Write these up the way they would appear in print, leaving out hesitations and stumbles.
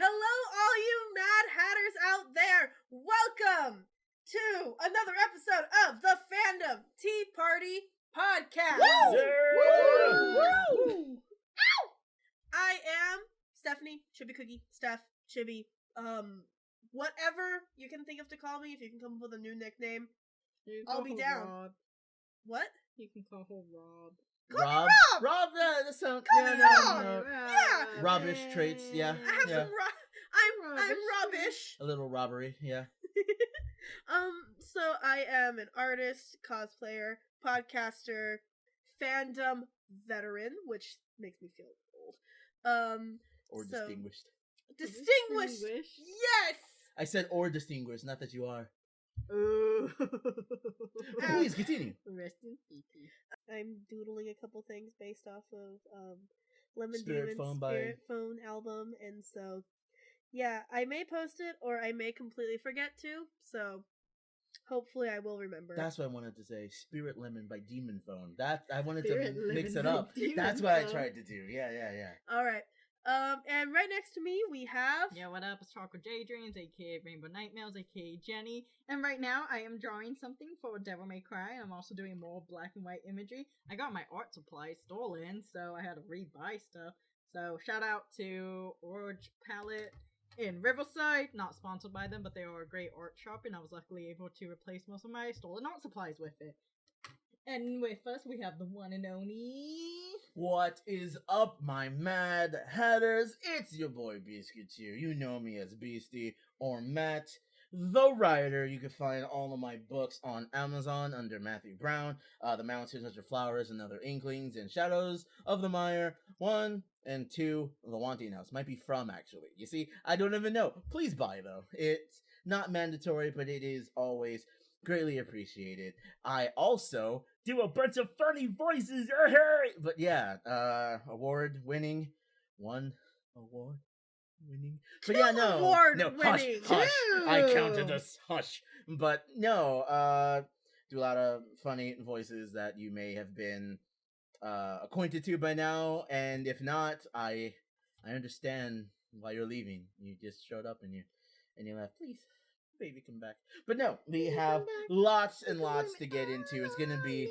Hello, all you Mad Hatters out there. Welcome to another episode of the Fandom Tea Party Podcast. Woo! Woo! Woo! I am Stephanie, Chibi Cookie, Steph, Chibi, whatever you can think of to call me. If you can come up with a new nickname, I'll be down. Rob. What? You can call her Rob. Rob! Rob, that sounds... Rob! Yeah! Robbish traits, yeah. I have some I'm rubbish. A little robbery, yeah. So I am an artist, cosplayer, podcaster, fandom veteran, which makes me feel old. Or distinguished. Distinguished! Yes! I said or distinguished, not that you are. Ooh. Please, continue. Rest in peace. I'm doodling a couple things based off of Lemon Spirit Demon's Spirit Phone album, and so yeah, I may post it or I may completely forget to, so hopefully I will remember. That's what I wanted to say. Spirit Lemon by Demon Phone. That I wanted Spirit to mix Lemon it up. by That's Demon what I Phone. tried to do. Yeah. Alright. And right next to me we have Yeah, what up? It's Chocolate J Dreams, aka Rainbow Nightmares, aka Jenny. And right now I am drawing something for Devil May Cry. I'm also doing more black and white imagery. I got my art supplies stolen, so I had to rebuy stuff. So shout out to Orange Palette in Riverside. Not sponsored by them, but they are a great art shop, and I was luckily able to replace most of my stolen art supplies with it. And with us, we have the one and only... What is up, my Mad Hatters? It's your boy Biscuit2. You know me as Beastie or Matt, the writer. You can find all of my books on Amazon under Matthew Brown. The Mountains Under Flowers and Other Inklings, and Shadows of the Mire 1 and 2. The Wanting House might be from, actually. You see, I don't even know. Please buy, though. It's not mandatory, but it is always greatly appreciated. I also do a bunch of funny voices. But yeah, award winning. One award winning. But yeah, no. Hush. I counted us. Hush. But no, do a lot of funny voices that you may have been acquainted to by now, and if not, I understand why you're leaving. You just showed up and you left. Please, baby, come back. But no, we have lots and lots to get into. It's gonna be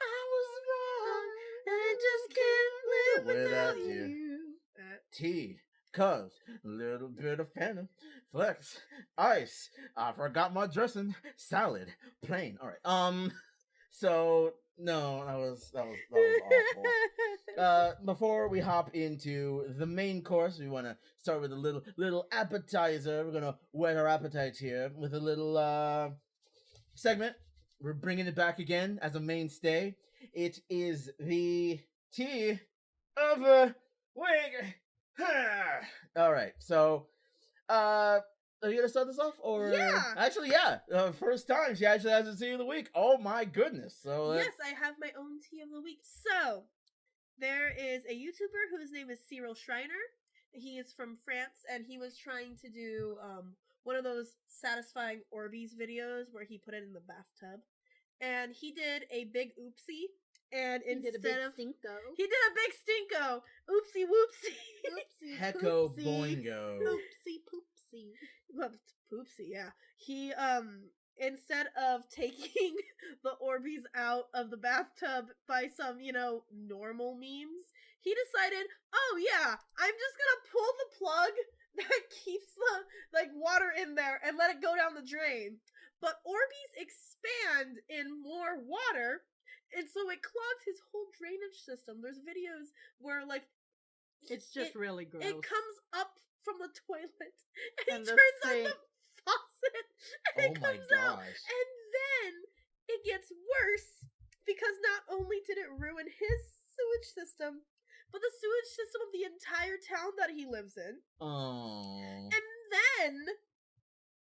I was wrong and just can't live without you. Tea, cuz, little bit of Phantom, flex, ice. I forgot my dressing, salad, plain. All right. So no, that was awful. Before we hop into the main course, we want to start with a little appetizer. We're gonna whet our appetite here with a little segment. We're bringing it back again as a mainstay. It is the tea of a wig. All right, so are you gonna start this off, or Yeah. Actually, yeah. First time she actually has a tea of the week. Oh my goodness! So yes, I have my own tea of the week. So there is a YouTuber whose name is Cyril Schreiner. He is from France, and he was trying to do one of those satisfying Orbeez videos where he put it in the bathtub, and he did a big oopsie. And He did a big stinko. he did a big stinko. Oopsie whoopsie. Oopsie Hecko poopsie. boingo. Oopsie poopsie. Well, poopsie, yeah. He instead of taking the Orbeez out of the bathtub by some, normal means, he decided, oh yeah, I'm just gonna pull the plug that keeps the water in there and let it go down the drain. But Orbeez expand in more water, and so it clogged his whole drainage system. There's videos where It's just really gross. it comes up from the toilet and And he the turns on sink. the faucet and Oh it my comes out. gosh. And then it gets worse because not only did it ruin his sewage system, but the sewage system of the entire town that he lives in. Oh. And then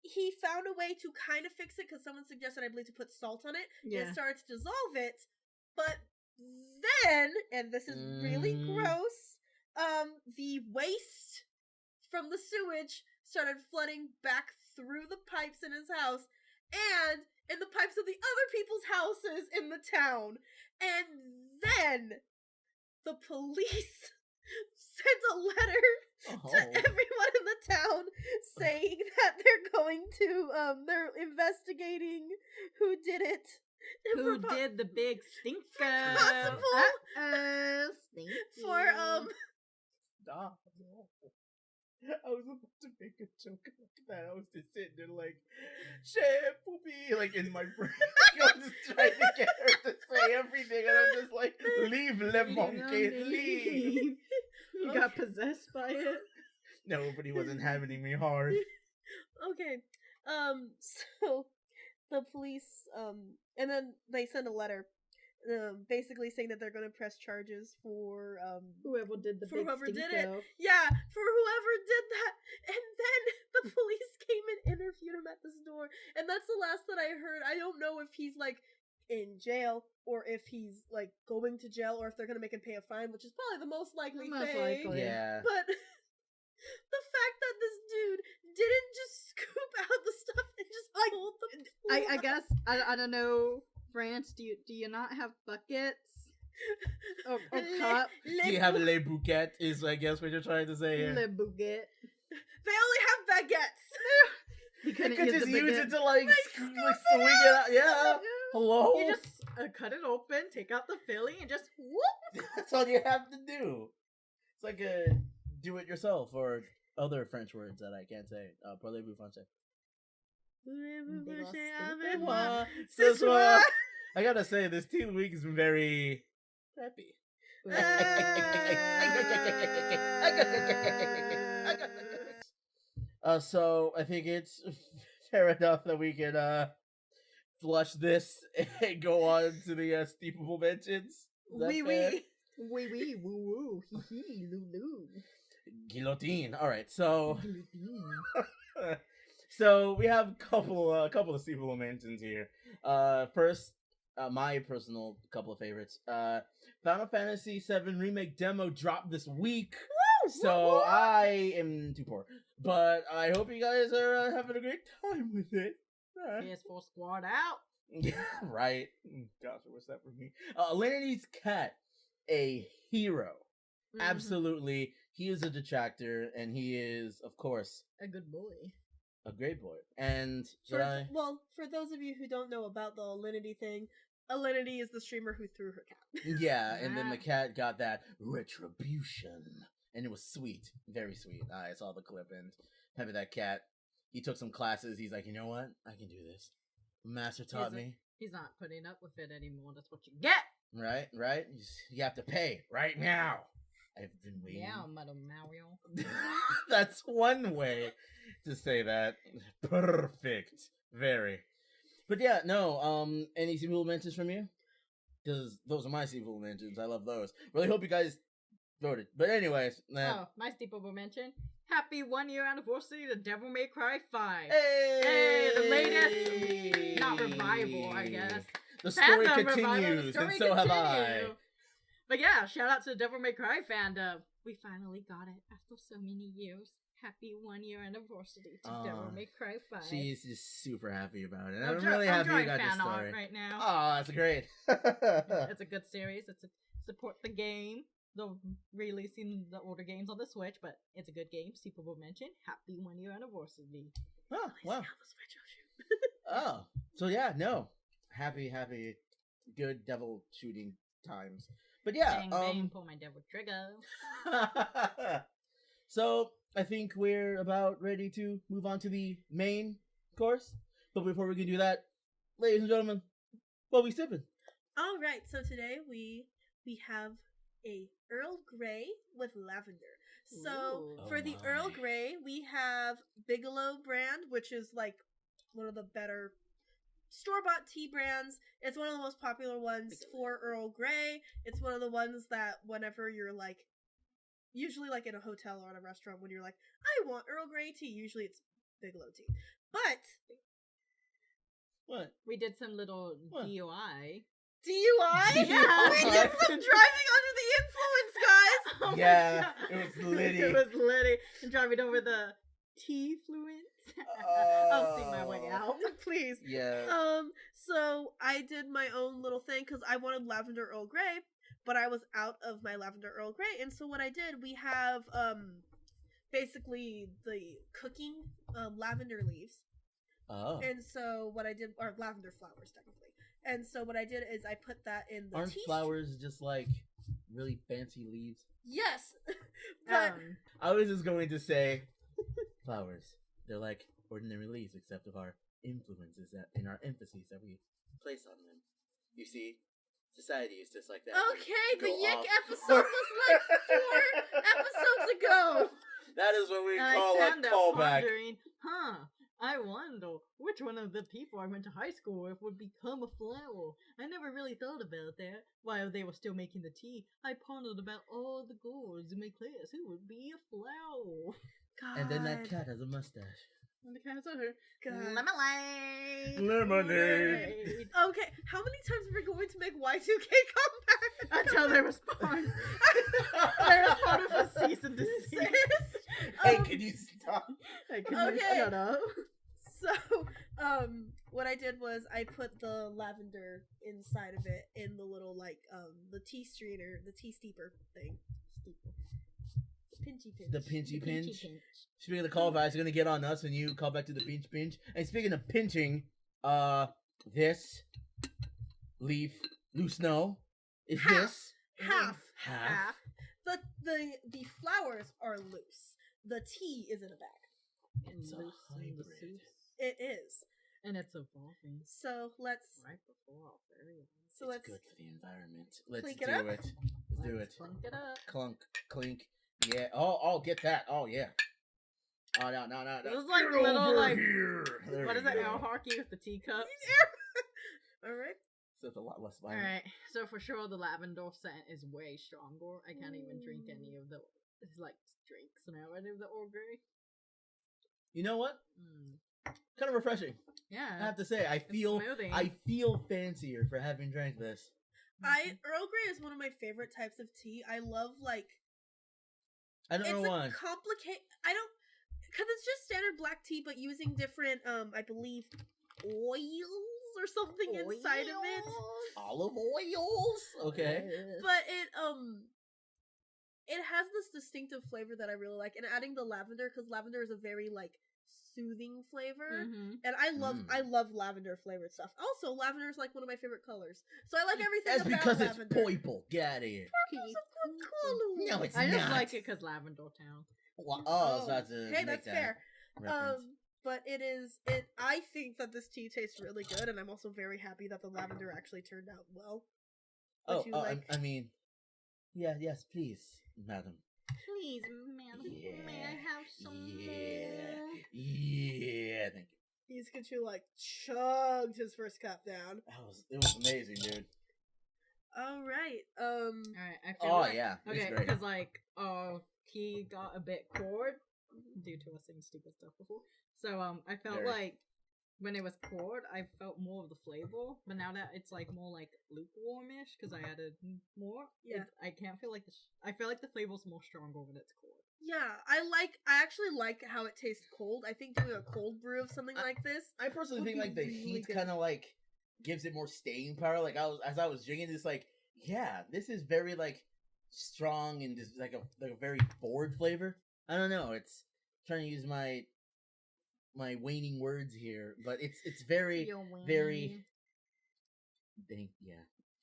he found a way to kind of fix it because someone suggested, I believe, to put salt on it. Yeah. And it started to dissolve it. But then, and this is really gross, the waste from the sewage started flooding back through the pipes in his house and in the pipes of the other people's houses in the town. And then the police sent a letter to everyone in the to they're investigating who did it. And Who for did the big stinker? possible- Stinky. for Stop. I was about to make a joke about that. I was just sitting there like, shit, poopy, like in my brain. I was just trying to get her to say everything, and I'm just like, leave le monkey, leave. You got possessed by it. Nobody wasn't having me hard. okay. So the police and then they send a letter basically saying that they're going to press charges for Whoever did the for big whoever did stinko. it. Yeah, for whoever did that. And then the police came and interviewed him at this door. And that's the last that I heard. I don't know if he's like in jail or if he's like going to jail or if they're going to make him pay a fine, which is probably the most likely Most thing. likely. Yeah. But the fact that this dude didn't just scoop out the stuff and just pulled the I guess I don't know. France, do you not have buckets or cups? Do you have le bouquet? Is I guess what you're trying to say here. Le bouquet. They only have baguettes. You You couldn't could use just the use baguette. it to like swing it out. Yeah. Hello. You just cut it open, take out the filling, and just whoop. That's all you have to do. It's like a do-it-yourself or other French words that I can't say. Parlez-vous français? Ce soir. I gotta say, this teen week has been very happy. So I think it's fair enough that we can flush this and go on to the steepable mentions. Is that fair? Wee wee woo woo hee hee loo loo. Guillotine. All right, so so we have a couple of steepable mentions here. First, my personal couple of favorites. Final Fantasy VII Remake demo dropped this week. So I am too poor, but I hope you guys are having a great time with it. PS4 squad out. Yeah, right. Gosh, what's that for me? Lanity's cat, a hero. Mhm. Absolutely, he is a detractor, and he is, of course, A good boy. a great boy. And Well, for those of you who don't know about the Alinity thing, Alinity is the streamer who threw her cat. yeah, and then the cat got that retribution, and it was sweet, very sweet. I saw the clip, and having that cat, he took some classes. He's like, you know what? I can do this. Master taught me. He's not putting up with it anymore. That's what you get. Right. You have to pay right now. I've been waiting. Yeah, Madam Mario. That's one way to say that. Perfect. Very. But yeah, no, any sequel mentions from you? Because those are my sequel mentions. I love those. Really hope you guys voted. But anyways. Oh, my steeple mention. Happy 1 year anniversary to Devil May Cry 5. Hey! The latest, not revival, I guess. The story Fandom revival, continues, the story and so have I. continue. But yeah, shout out to the Devil May Cry fandom. We finally got it after so many years. Happy 1 year anniversary to Devil May Cry 5. She's just super happy about it. I'm really happy you drawing got this fan art story. right now. Oh, that's great. It's a good series. Support the game. They're releasing the older games on the Switch, but it's a good game. Steepable mention. Happy 1 year anniversary. Oh, wow. Oh, so yeah, no. Happy, good devil shooting times. But yeah, Bang, bang, pull my devil trigger. So I think we're about ready to move on to the main course. But before we can do that, ladies and gentlemen, what we sipping? All right, so today we have a Earl Grey with lavender. So Ooh. for the Earl Grey, we have Bigelow brand, which is like one of the better store-bought tea brands. It's one of the most popular ones for Earl Grey. It's one of the ones that whenever you're like, usually like in a hotel or in a restaurant, when you're like, I want Earl Grey tea, usually it's Bigelow tea. But What? We did some little What? DUI? DUI. Yeah, we did some driving under the influence, guys. Oh my Yeah, God. it was litty. It was litty. And driving over the tea fluent. I'll see my way out. Please. Yeah. So I did my own little thing because I wanted lavender Earl Grey, but I was out of my lavender Earl Grey, and so what I did, we have basically the cooking lavender leaves. Oh. And so what I did, or lavender flowers technically. And so what I did is I put that in the Aren't tea. flowers just like really fancy leaves? Yes, but I was just going to say flowers. They're like ordinary leaves, except of our influences that in our emphases that we place on them. You see, society is just like that. okay, the Go Yick off. episode was like 4 episodes ago. That is what we And call I a stand there callback. pondering, I wonder which one of the people I went to high school with would become a flower. I never really thought about that. While they were still making the tea, I pondered about all the girls in my class who would be a flower. God. And then that cat has a mustache. And the cat's over. God. Lemonade. Okay, how many times are we going to make Y2K come back? Until they respond. They responded for cease and desist. Hey, can you stop? Okay. Shut up. So, what I did was I put the lavender inside of it in the little, like, the tea strainer, the tea steeper thing. Pinchy pinch. The pinchy pinch. Speaking of the callbacks, you're gonna get on us when you call back to the pinch pinch. And speaking of pinching, this leaf loose snow is Half. this Half. half. The flowers are loose. The tea is in a bag. It's a hybrid. It is. And it's evolving. So let's. Right before our very eyes. So It's let's. good for the environment. Let's Clink do it up? it. Let's do it. Clunk it up. Clunk, clink. Yeah. Oh, get that. Oh, yeah. Oh, no. This is like Get little, over like, here. There what we is it, go. Al Hockey with the teacups? All right. So it's a lot less violent. Alright, so for sure the lavender scent is way stronger. I can't even drink any of the, like, drinks now, any of the Earl Grey. You know what? Kind of refreshing. Yeah. I have to say, I feel fancier for having drank this. Earl Grey is one of my favorite types of tea. I love, like, I don't know why. It's because it's just standard black tea, but using different, I believe, oils or something inside of it. Olive oils? Okay. But it has this distinctive flavor that I really like, and adding the lavender, because lavender is a very, like, soothing flavor, and I love lavender flavored stuff. Also, lavender is like one of my favorite colors, so I like everything That's about because lavender. it's purple. Get out of here. Purple's a good color. No, it's I not. just like it because Lavender Town. Well, I was about to hey, make that's that fair. reference. But I think that this tea tastes really good, and I'm also very happy that the lavender actually turned out well. I mean, yes, please, madam. Please, madam, Yeah. may I have some more? Yeah, thank you. He's like chugged his first cup down. It was amazing, dude. All right. Alright, I feel Oh like, yeah, okay, it's great. because like, he got a bit cold due to us saying stupid stuff before. So I felt Very. like when it was cold, I felt more of the flavor. But now that it's like more like lukewarmish because I added more, Yeah. I can't feel like I feel like the flavor's more stronger when it's cold. Yeah, I actually like how it tastes cold. I think doing a cold brew of something like this. I personally would think be like the really heat good. kind of like gives it more staying power. Like as I was drinking this, like this is very like strong and just like a very forward flavor. I don't know. It's trying to use my waning words here, but it's very very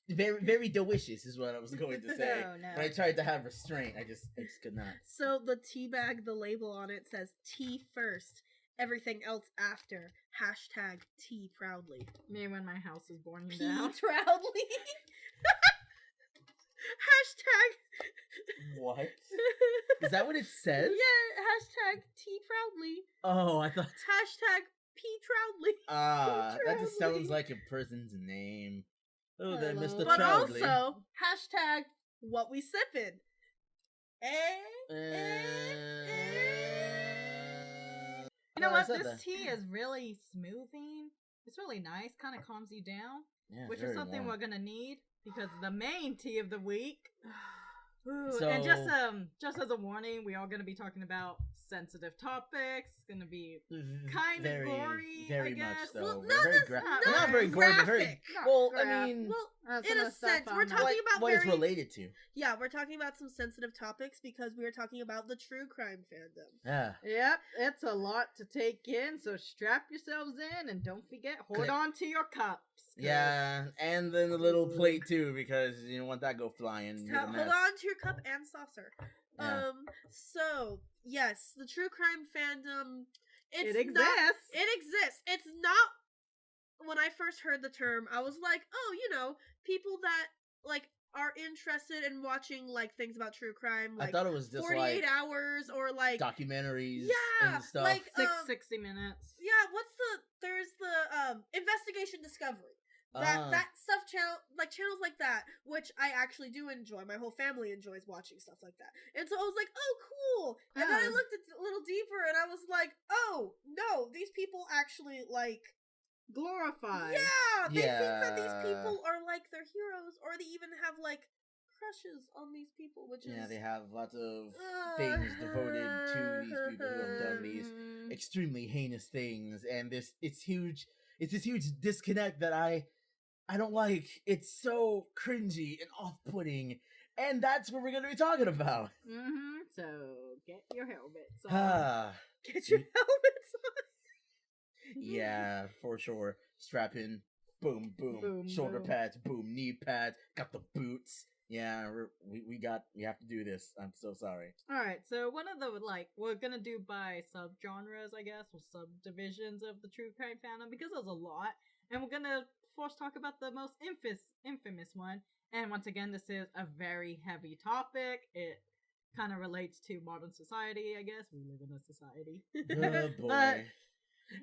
very delicious is what I was going to say. Oh, no. But I tried to have restraint. I just could not. So the tea bag, the label on it says tea first, everything else after. # tea proudly. Me when my house is burning Pee down. proudly. What? Is that what it says? Yeah, # tea proudly. Oh, I thought. # pee proudly. That just Troudly. sounds like a person's name. Oh, then Hello. Mr. But Troudly. also, # what we sippin'. You know I what? said This that. tea is really smoothing. It's really nice. Kind of calms you down, Yeah, which very is something warm. we're gonna need because the main tea of the week, Ooh, So and just as a warning, we are going to be talking about sensitive topics. It's going to be kind of gory, very I guess. much so. Well, We're not very as- not not very gory, but very graphic. well. I Graph. mean, Well, Some in of a the stuff sense, we're I'm not- talking about what very it's related to. yeah, we're talking about some sensitive topics because we are talking about the true crime fandom. Yeah. Yep, it's a lot to take in, so strap yourselves in and don't forget, hold on to your cups. 'cause- Yeah, and then the little plate too, because you don't want that go flying. And make a Hold mess. on to your cup and saucer. Yeah. So yes, the true crime fandom. It It's not. exists. It exists. It's not. When I first heard the term, I was like, oh, people that like are interested in watching like things about true crime, I like thought it was just 48 like hours or like documentaries Yeah, and stuff. like 60 minutes. yeah. There's the investigation discovery. That stuff channels like that, which I actually do enjoy. My whole family enjoys watching stuff like that. And so I was like, oh, cool. And then I Yeah. looked a little deeper and I was like, oh, no, these people actually like Glorified. yeah, they think that these Yeah. people are like their heroes, or they even have like crushes on these people, which is They have lots of things devoted to these people who have done these extremely heinous things, and it's huge. It's this huge disconnect that I don't like. It's so cringy and off-putting, and that's what we're gonna be talking about. So get your helmets on. Ah, get your helmets on. yeah, for sure. Strap in, boom, boom, Boom, shoulder boom. pads, boom, knee pads. Got the boots. Yeah, we have to do this. I'm so sorry. Alright, so one of the, we're gonna do by subgenres, I guess, or subdivisions of the true crime fandom, because there's a lot, and we're gonna first talk about the most infamous one, and once again, this is a very heavy topic. It kind of relates to modern society, I guess. We live in a society. Oh boy. But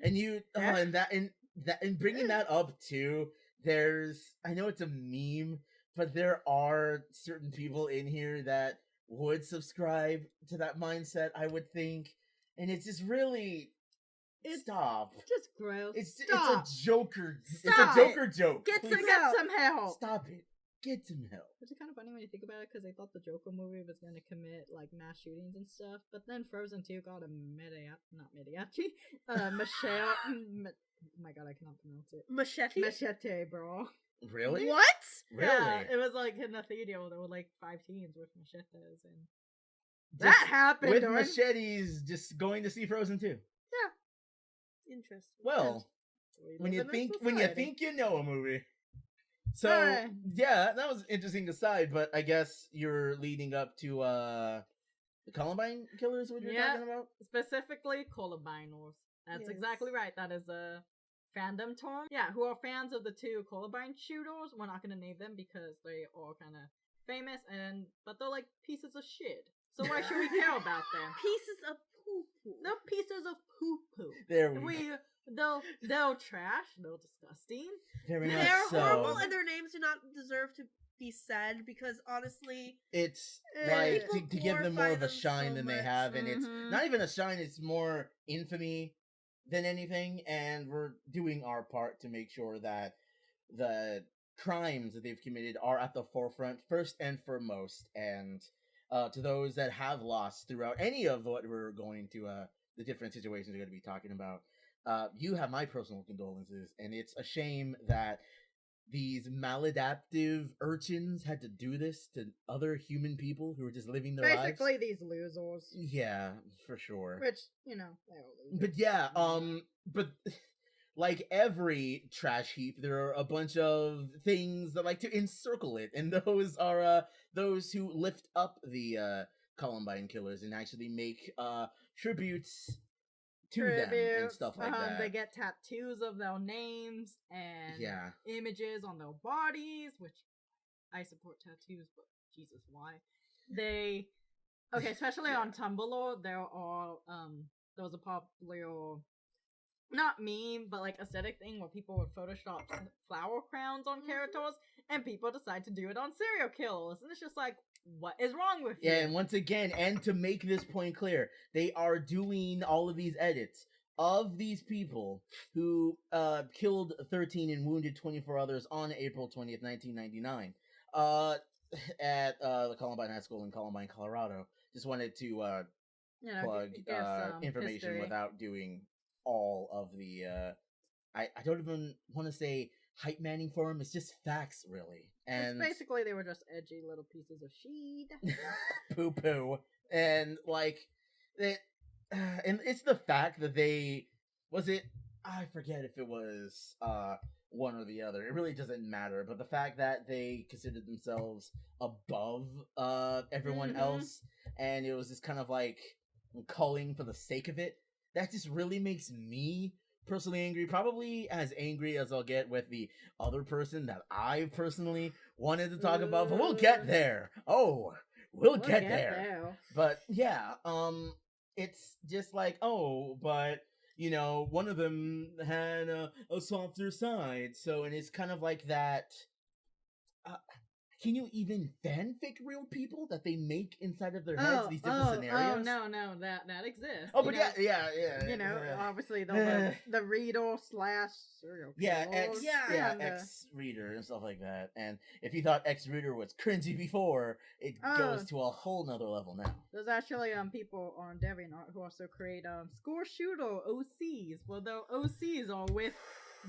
And you and bringing that up too, I know it's a meme, but there are certain people in here that would subscribe to that mindset, I would think. And it's just really stop. just gross. It's Stop. a Joker. Stop. It's a Joker joke. Get Please some Get help. some help. Stop it. Get some help. Which is kind of funny when you think about it, because they thought the Joker movie was going to commit mass shootings and stuff, but then Frozen 2 got a Michelle. Oh my god, I cannot pronounce it. Machete, bro. Really? What? Really? Yeah, it was in a theater. There were 5 teens with machetes, and Just that happened. with Dorn. machetes, just going to see Frozen 2. Interesting. Well, We when live you in a think society. you know a movie. So Alright. yeah, that was an interesting aside, but I guess you're leading up to the Columbine killers. What you're Yeah. talking about? Specifically, Columbinos. That's Yes. exactly right. That is a fandom term. Yeah, who are fans of the 2 Columbine shooters. We're not going to name them because they are kind of famous, but they're pieces of shit. So why should we care about them? Pieces of poo poo. They're pieces of poo-poo. There we go. They're trash. They're disgusting. Very much They're so. horrible, and their names do not deserve to be said because honestly, It's Eh, like to give them more glorify of a them shine so than they much. have, and it's Mhm. not even a shine. It's more infamy than anything, and we're doing our part to make sure that the crimes that they've committed are at the forefront first and foremost, and to those that have lost throughout any of what we're going to the different situations we're going to be talking about, you have my personal condolences, and it's a shame that these maladaptive urchins had to do this to other human people who were just living their Basically, lives. these losers. Yeah, for sure. Which, they're all losers. But yeah, but like every trash heap, there are a bunch of things that like to encircle it, and those are those who lift up the Columbine killers and actually make tributes to them and stuff like that. They get tattoos of their names and Yeah. images on their bodies, which I support tattoos, but Jesus, why? Especially on Tumblr, there was a popular, not meme, but aesthetic thing where people would Photoshop flower crowns on characters, and people decide to do it on serial killers, and it's just what is wrong with you? Yeah, and once again, and to make this point clear, they are doing all of these edits of these people who killed 13 and wounded 24 others on April 20th, 1999. at the Columbine High School in Columbine, Colorado. Just wanted to plug give some information history. without doing all of the. I don't even want to say hype manning for them. It's just facts, really. It's And basically they were just edgy little pieces of shit. poo poo, and like it, and it's the fact that they was it. I forget if it was one or the other. It really doesn't matter. But the fact that they considered themselves above everyone else, and it was just kind of like culling for the sake of it, that just really makes me personally angry. Probably as angry as I'll get with the other person that I personally wanted to talk about. But we'll get there. Oh, we'll get there. But yeah, it's just like, oh, but you know, one of them had a softer side. So, and it's kind of like that. Can you even fanfic real people that they make inside of their heads? These different scenarios. No, that exists. Oh, but yeah. You know, obviously the reader slash serial killer. X reader and stuff like that. And if you thought X reader was cringy before, it goes to a whole nother level now. There's actually people on DeviantArt who also create score shooter OCs. Well, the OCs are with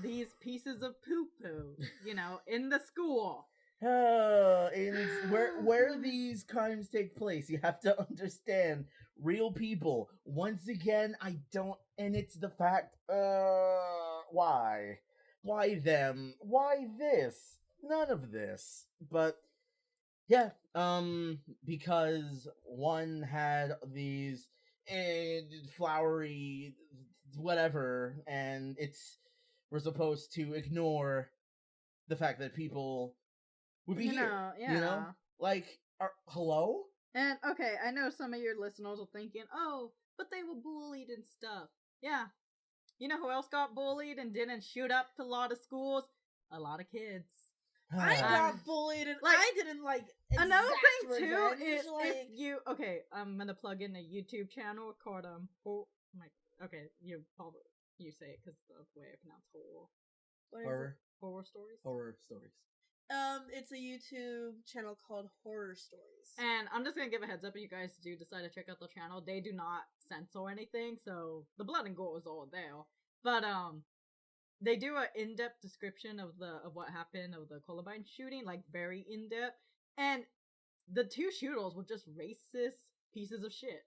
these pieces of poo poo, you know, in the school. And where these crimes take place, you have to understand real people. Once again, I don't, and it's the fact, why them, why this, none of this, but yeah, because one had these flowery whatever, and we're supposed to ignore the fact that people would be here. You know? Like, hello? And, okay, I know some of your listeners are thinking, oh, but they were bullied and stuff. Yeah. You know who else got bullied and didn't shoot up to a lot of schools? A lot of kids. I got bullied and I didn't, like, another thing, too, is if you... Okay, I'm gonna plug in a YouTube channel called, okay, you say it because of the way I pronounce horror. Horror stories? Horror stories. It's a YouTube channel called Horror Stories. And I'm just gonna give a heads up if you guys do decide to check out the channel. They do not censor anything, so the blood and gore is all there. But they do an in-depth description of what happened of the Columbine shooting, like very in-depth. And the two shooters were just racist pieces of shit.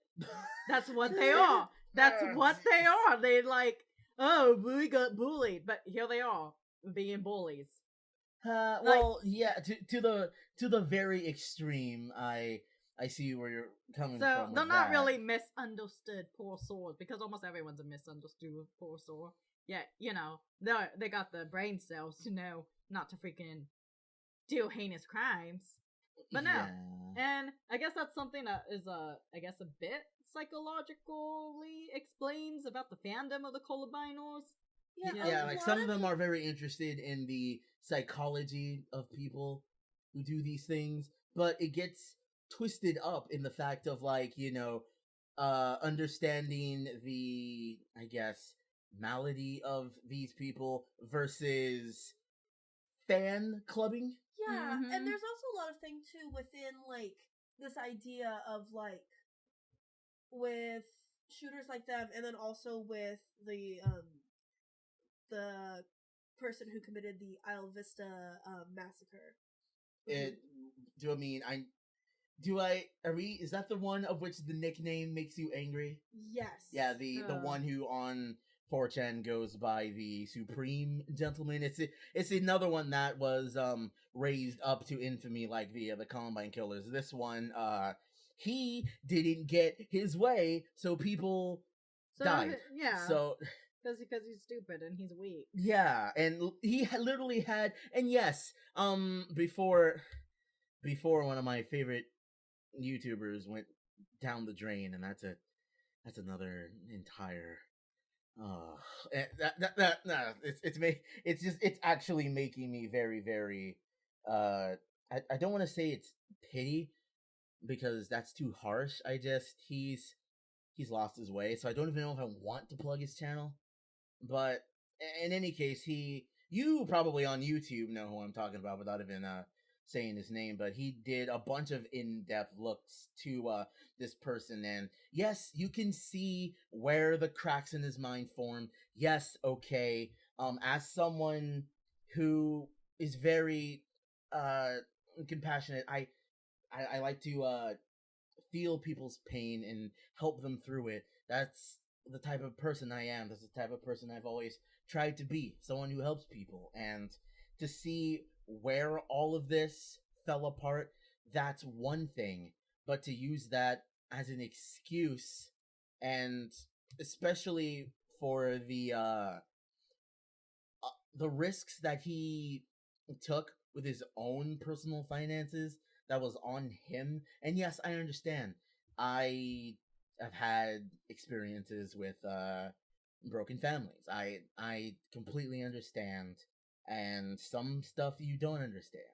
That's what they are. That's what they are. They like, oh, we got bullied, but here they are being bullies. Well, yeah, to the very extreme, I see where you're coming from. So they're not really misunderstood poor souls, because almost everyone's a misunderstood poor soul. Yeah, you know, they got the brain cells to know not to freaking do heinous crimes. But no. Yeah. And I guess that's something that is a bit psychologically explains about the fandom of the Columbinos. Yeah, like some of them are very interested in the psychology of people who do these things, but it gets twisted up in the fact of, like, you know, understanding the, I guess, malady of these people versus fan clubbing. Yeah, and there's also a lot of things too within, like, this idea of, like, with shooters like them, and then also with the person who committed the Isle Vista massacre. Is that the one of which the nickname makes you angry? Yes. Yeah, the one who on 4chan goes by the Supreme Gentleman. It's another one that was raised up to infamy, like the Columbine killers. This one, he didn't get his way, so people died. Yeah. So because he's stupid and he's weak. Yeah, and he literally had, and yes, before one of my favorite YouTubers went down the drain, and that's another entire. It's actually making me very, very. I don't want to say it's pity, because that's too harsh. He's lost his way, so I don't even know if I want to plug his channel. But in any case, you probably on YouTube know who I'm talking about without even saying his name, but he did a bunch of in-depth looks to this person, and yes, you can see where the cracks in his mind formed. Yes, okay. As someone who is very compassionate, I like to feel people's pain and help them through it. That's the type of person I am. That's the type of person I've always tried to be. Someone who helps people. And to see where all of this fell apart, that's one thing. But to use that as an excuse, and especially for the risks that he took with his own personal finances, that was on him. And yes, I understand. I have had experiences with broken families. I completely understand, and some stuff you don't understand.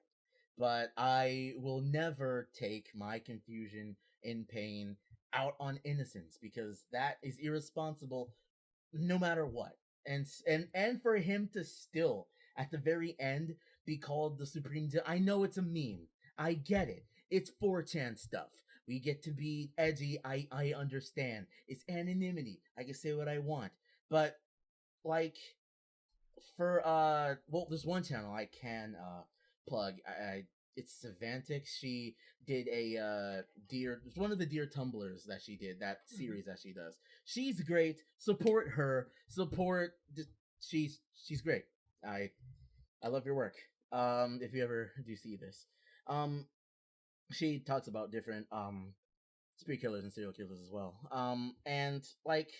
But I will never take my confusion and pain out on innocence, because that is irresponsible no matter what. And for him to still at the very end be called the supreme I know it's a meme. I get it. It's 4chan stuff. We get to be edgy. I understand. It's anonymity. I can say what I want. But like for well, there's one channel I can plug. It's Sevantic. She did a deer. It's one of the deer tumblers that she did, that series that she does. She's great. Support her. She's great. I love your work. If you ever do see this, she talks about different spree killers and serial killers as well. And like,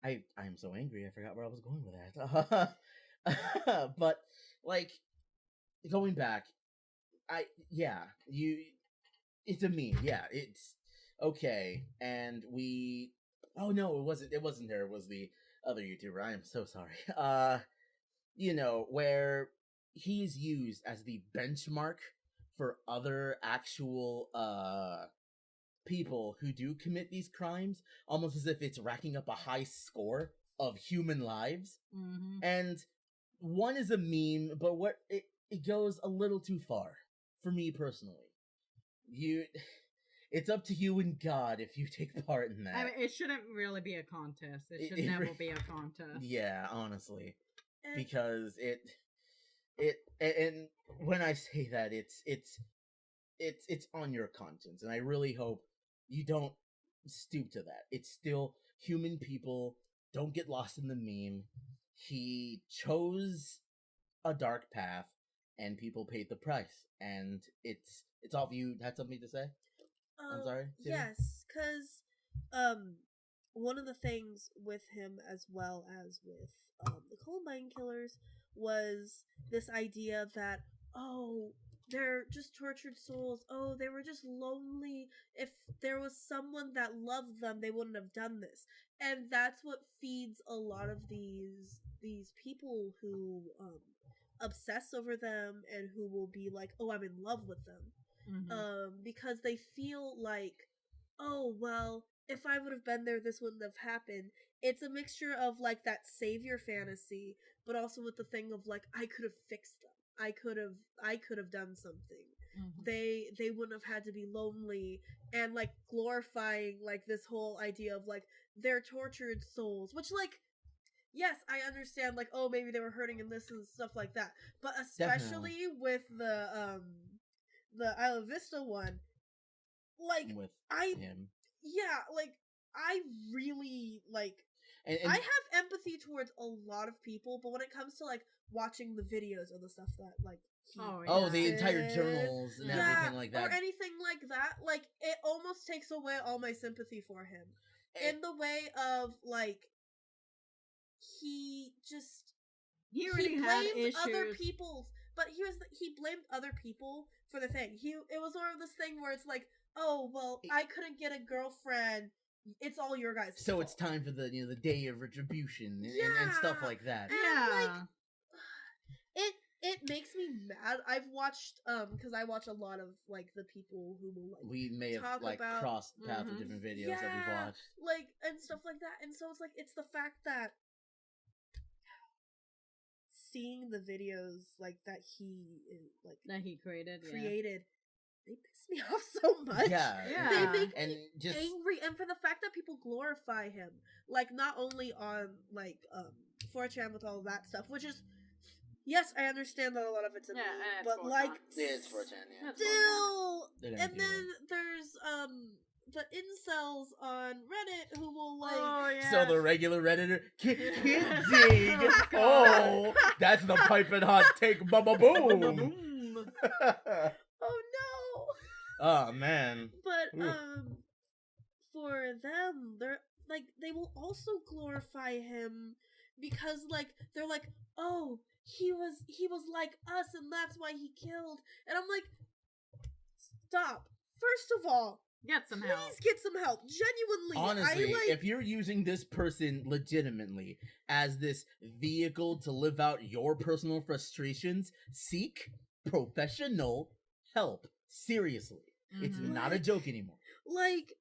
I'm so angry. I forgot where I was going with that. But like, going back, it's a meme. Yeah, it's okay. And oh no, it wasn't her. It was the other YouTuber. I am so sorry. Where he's used as the benchmark for other actual people who do commit these crimes, almost as if it's racking up a high score of human lives. And one is a meme, but it goes a little too far for me personally. It's up to you and God if you take part in that. I mean, it shouldn't really be a contest. It should never be a contest. Yeah, honestly, because and when I say that, it's on your conscience, and I really hope you don't stoop to that. It's still human people. Don't get lost in the meme. He chose a dark path, and people paid the price. And it's all of you had something to say. I'm sorry. Jimmy? Yes, because one of the things with him, as well as with the Columbine killers, was this idea that, oh, they're just tortured souls. Oh, they were just lonely. If there was someone that loved them, they wouldn't have done this. And that's what feeds a lot of these people who obsess over them and who will be like, oh, I'm in love with them. Because they feel like, oh, well, if I would have been there, this wouldn't have happened. It's a mixture of like that savior fantasy, but also with the thing of like, I could have fixed them. I could have done something. They wouldn't have had to be lonely, and like glorifying like this whole idea of like they're tortured souls, which like, yes, I understand, like, oh, maybe they were hurting in this and stuff like that, but especially Definitely. with the Isla Vista one, like, With him. Yeah, like, I really, like, And I have empathy towards a lot of people, but when it comes to, like, watching the videos of the stuff that, like, the entire journals and everything like that. Or anything like that, like, it almost takes away all my sympathy for him. In the way of, like, he blamed issues. other people's, but he blamed other people for the thing. It was sort of this thing where it's like, oh, well, I couldn't get a girlfriend. It's all your guys' So fault. it's time for the the day of retribution and stuff like that. And like, it makes me mad. I've watched because I watch a lot of like the people who will like we may have like crossed paths with different videos that we've watched, like, and stuff like that. And so it's like, it's the fact that seeing the videos like that he created. they piss me off so much. Yeah. They make and me just angry, and for the fact that people glorify him, like not only on like 4chan with all of that stuff, which is yes, I understand that a lot of it's a meme, but 4chan. like it's 4chan, yeah. still, They don't and do then there's the incels on Reddit who will like Oh yeah. So the regular Redditor can't dig. Oh, that's the piping hot take. Bubba boom. Boom. oh no. Oh man. But Ooh. for them, they're like they will also glorify him because like they're like, oh, he was like us and that's why he killed. And I'm like, stop. First of all, Get some help. please get some help. Genuinely. Honestly, if you're using this person legitimately as this vehicle to live out your personal frustrations, seek professional help. Seriously. It's Mhm. not a joke anymore. like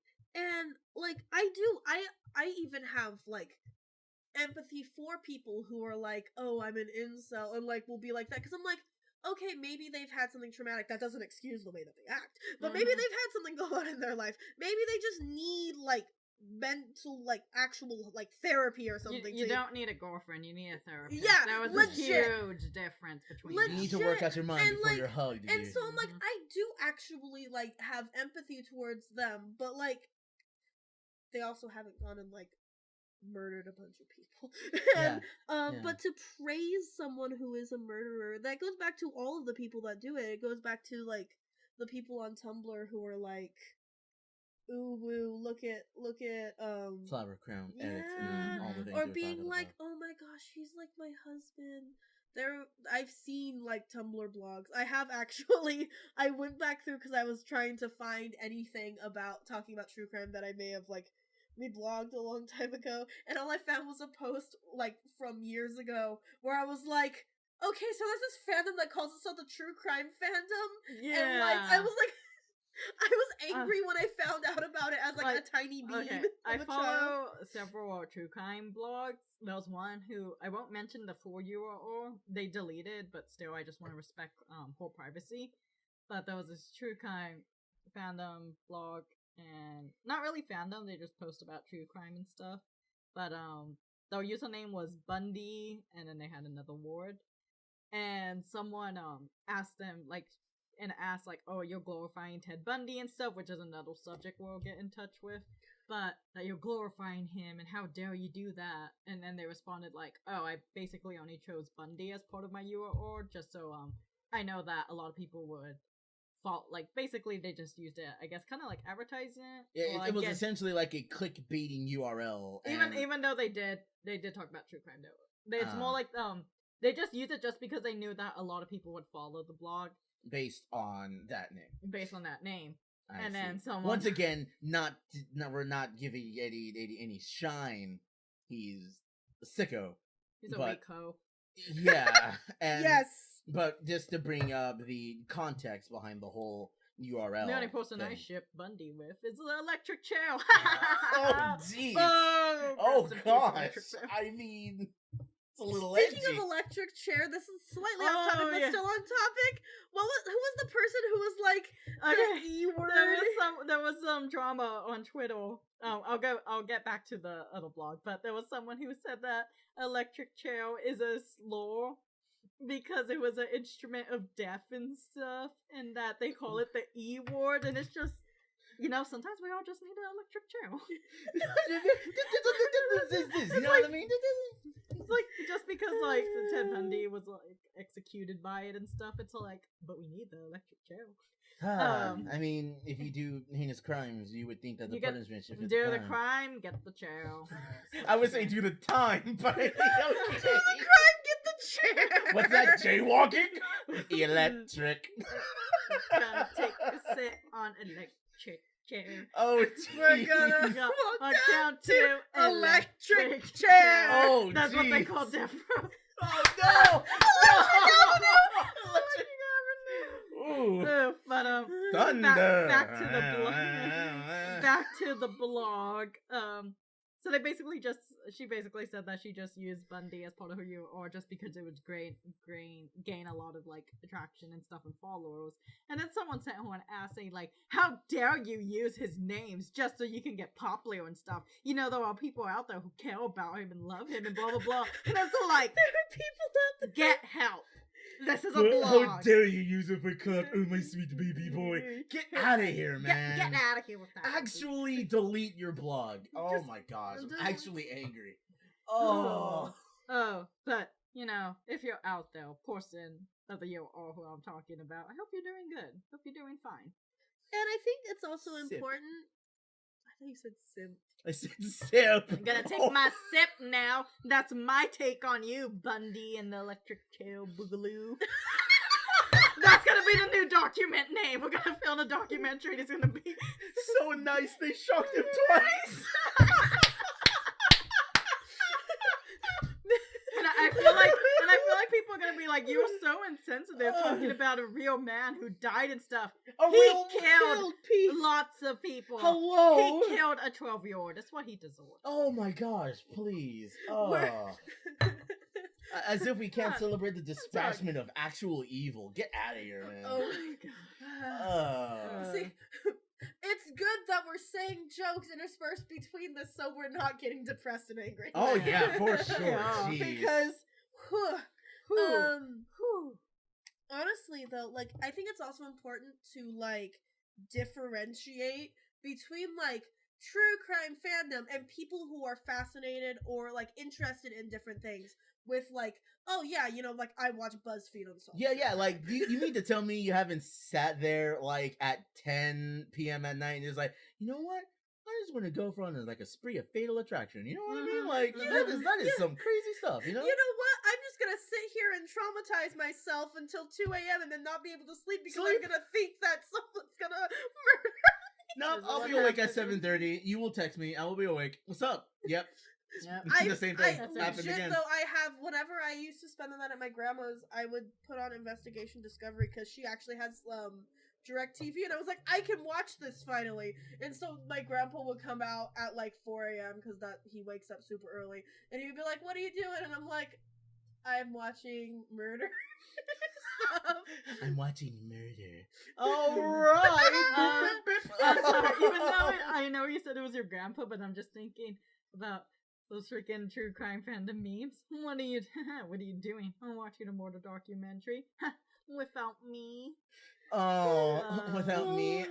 I even have like empathy for people who are like, oh, I'm an incel, and like will be like that, because I'm like, okay, maybe they've had something traumatic. That doesn't excuse the way that they act, but maybe Mhm. they've had something go on in their life. Maybe they just need like mental, like actual like therapy or something. You don't need a girlfriend, you need a therapist. Yeah, that was legit. a huge difference between You need to work out your mind And, before like, you're hugged. And dude. so I'm like, Mhm. I do actually like have empathy towards them, but like they also haven't gone and like murdered a bunch of people. And Yeah. but to praise someone who is a murderer, that goes back to all of the people that do it. It goes back to like the people on Tumblr who are like, ooh woo, look at Flower crown edits and yeah, all the things or you're being talking like, about. oh my gosh, he's like my husband. I've seen like Tumblr blogs. I have actually. I went back through because I was trying to find anything about talking about true crime that I may have like blogged a long time ago, and all I found was a post like from years ago where I was like, okay, so there's this fandom that calls itself the True Crime Fandom, and like I was like. I was angry when I found out about it as like a tiny bean. Okay, I follow several true crime blogs. There was one who I won't mention the full URL. They deleted, but still, I just want to respect whole privacy. But there was this true crime fandom blog, and not really fandom. They just post about true crime and stuff. But their username was Bundy, and then they had another ward. And someone asked them like. And asked like, oh, you're glorifying Ted Bundy and stuff, which is another subject we'll get in touch with, but that you're glorifying him and how dare you do that. And then they responded like, oh, I basically only chose Bundy as part of my URL just so I know that a lot of people would fall, like basically they just used it, I guess, kind of like advertising. Yeah, it was essentially like a clickbaiting URL. Even though they did talk about true crime though. It's more like they just used it just because they knew that a lot of people would follow the blog. Based on that name. And then someone once again, we're not giving any shine. He's a sicko. He's a weak hoe. Yeah, and yes. But just to bring up the context behind the whole URL. The only person I ship Bundy with is the electric chair. Oh jeez. Oh gosh. I mean. It's a little Speaking edgy. of electric chair, this is slightly off topic, but still on topic. Who was the person who was like the E word? There was some drama on Twitter. I'll get back to the other blog, but there was someone who said that electric chair is a slur because it was an instrument of death and stuff, and that they call it the E word, and it's just. You know, sometimes we all just need an electric chair. You know what I mean? It's like, just because, like, the Ted Bundy was, like, executed by it and stuff, it's like, but we need the electric chair. I mean, if you do heinous crimes, you would think that the punishment should fit do the crime, get the chair. I would say do the time, but okay. Do the crime, get the chair. What's that, jaywalking? Electric. Gonna take a sit on electric chair. Oh, we're gonna walk down to electric chair. Oh, that's what they call death row. Oh no! Ooh. But thunder. Back to the blog. So she basically said that she just used Bundy as part of her UR just because it would gain a lot of like attraction and stuff and followers. And then someone sent her an ass saying like, how dare you use his names just so you can get popular and stuff. You know, there are people out there who care about him and love him and blah blah blah. And it's like, there are people out there. Get help. This is a How blog. dare you use it for cut? Oh, my sweet baby boy. Get out of here, man. Get out of here with that. Actually delete your blog. Oh my gosh. I'm actually angry. Oh. Oh, but, you know, if you're out there, person of the year or who I'm talking about, I hope you're doing good. Hope you're doing fine. And I think it's also Sip. important. I thought you said simp. I said sip. I'm gonna take my sip now. That's my take on you, Bundy and the Electric Tail Boogaloo. That's gonna be the new document name. We're gonna film a documentary. It's gonna be So nice. They shocked him twice. And I feel like people are gonna be like, you're so insensitive talking about a real man who died and stuff. He killed lots of people. Hello. He killed a 12-year-old. That's what he deserved. Oh my gosh, please. Oh. As if we can't celebrate the dispatchment of actual evil. Get out of here, man. Oh my god. See, it's good that we're saying jokes interspersed between this so we're not getting depressed and angry. Oh yeah, for sure. Yeah. Jeez. Because honestly though, like I think it's also important to like differentiate between like true crime fandom and people who are fascinated or like interested in different things with like, oh yeah, you know, like I watch BuzzFeed on Sunday. Yeah, like you mean to tell me you haven't sat there like at 10 p.m. at night and it's like, you know what? I just want to go for like a spree of Fatal Attraction. You know what I mean? Like that is some crazy stuff. You know? You know what? I'm just gonna sit here and traumatize myself until 2 a.m. and then not be able to sleep because I'm gonna think that someone's gonna murder me. No, I'll be awake at 7:30. You will text me. I will be awake. What's up? Yep. The same thing happened again. Though I have, whenever I used to spend the night at my grandma's, I would put on Investigation Discovery because she actually has direct TV, and I was like, I can watch this finally. And so my grandpa would come out at like 4 a.m. because he wakes up super early, and he would be like, "What are you doing?" And I'm like, "I'm watching murder." I'm watching murder. All right. I'm sorry. Even though I know you said it was your grandpa, but I'm just thinking about those freaking true crime fandom memes. What are you doing? I'm watching a murder documentary. Without me. Oh, without me.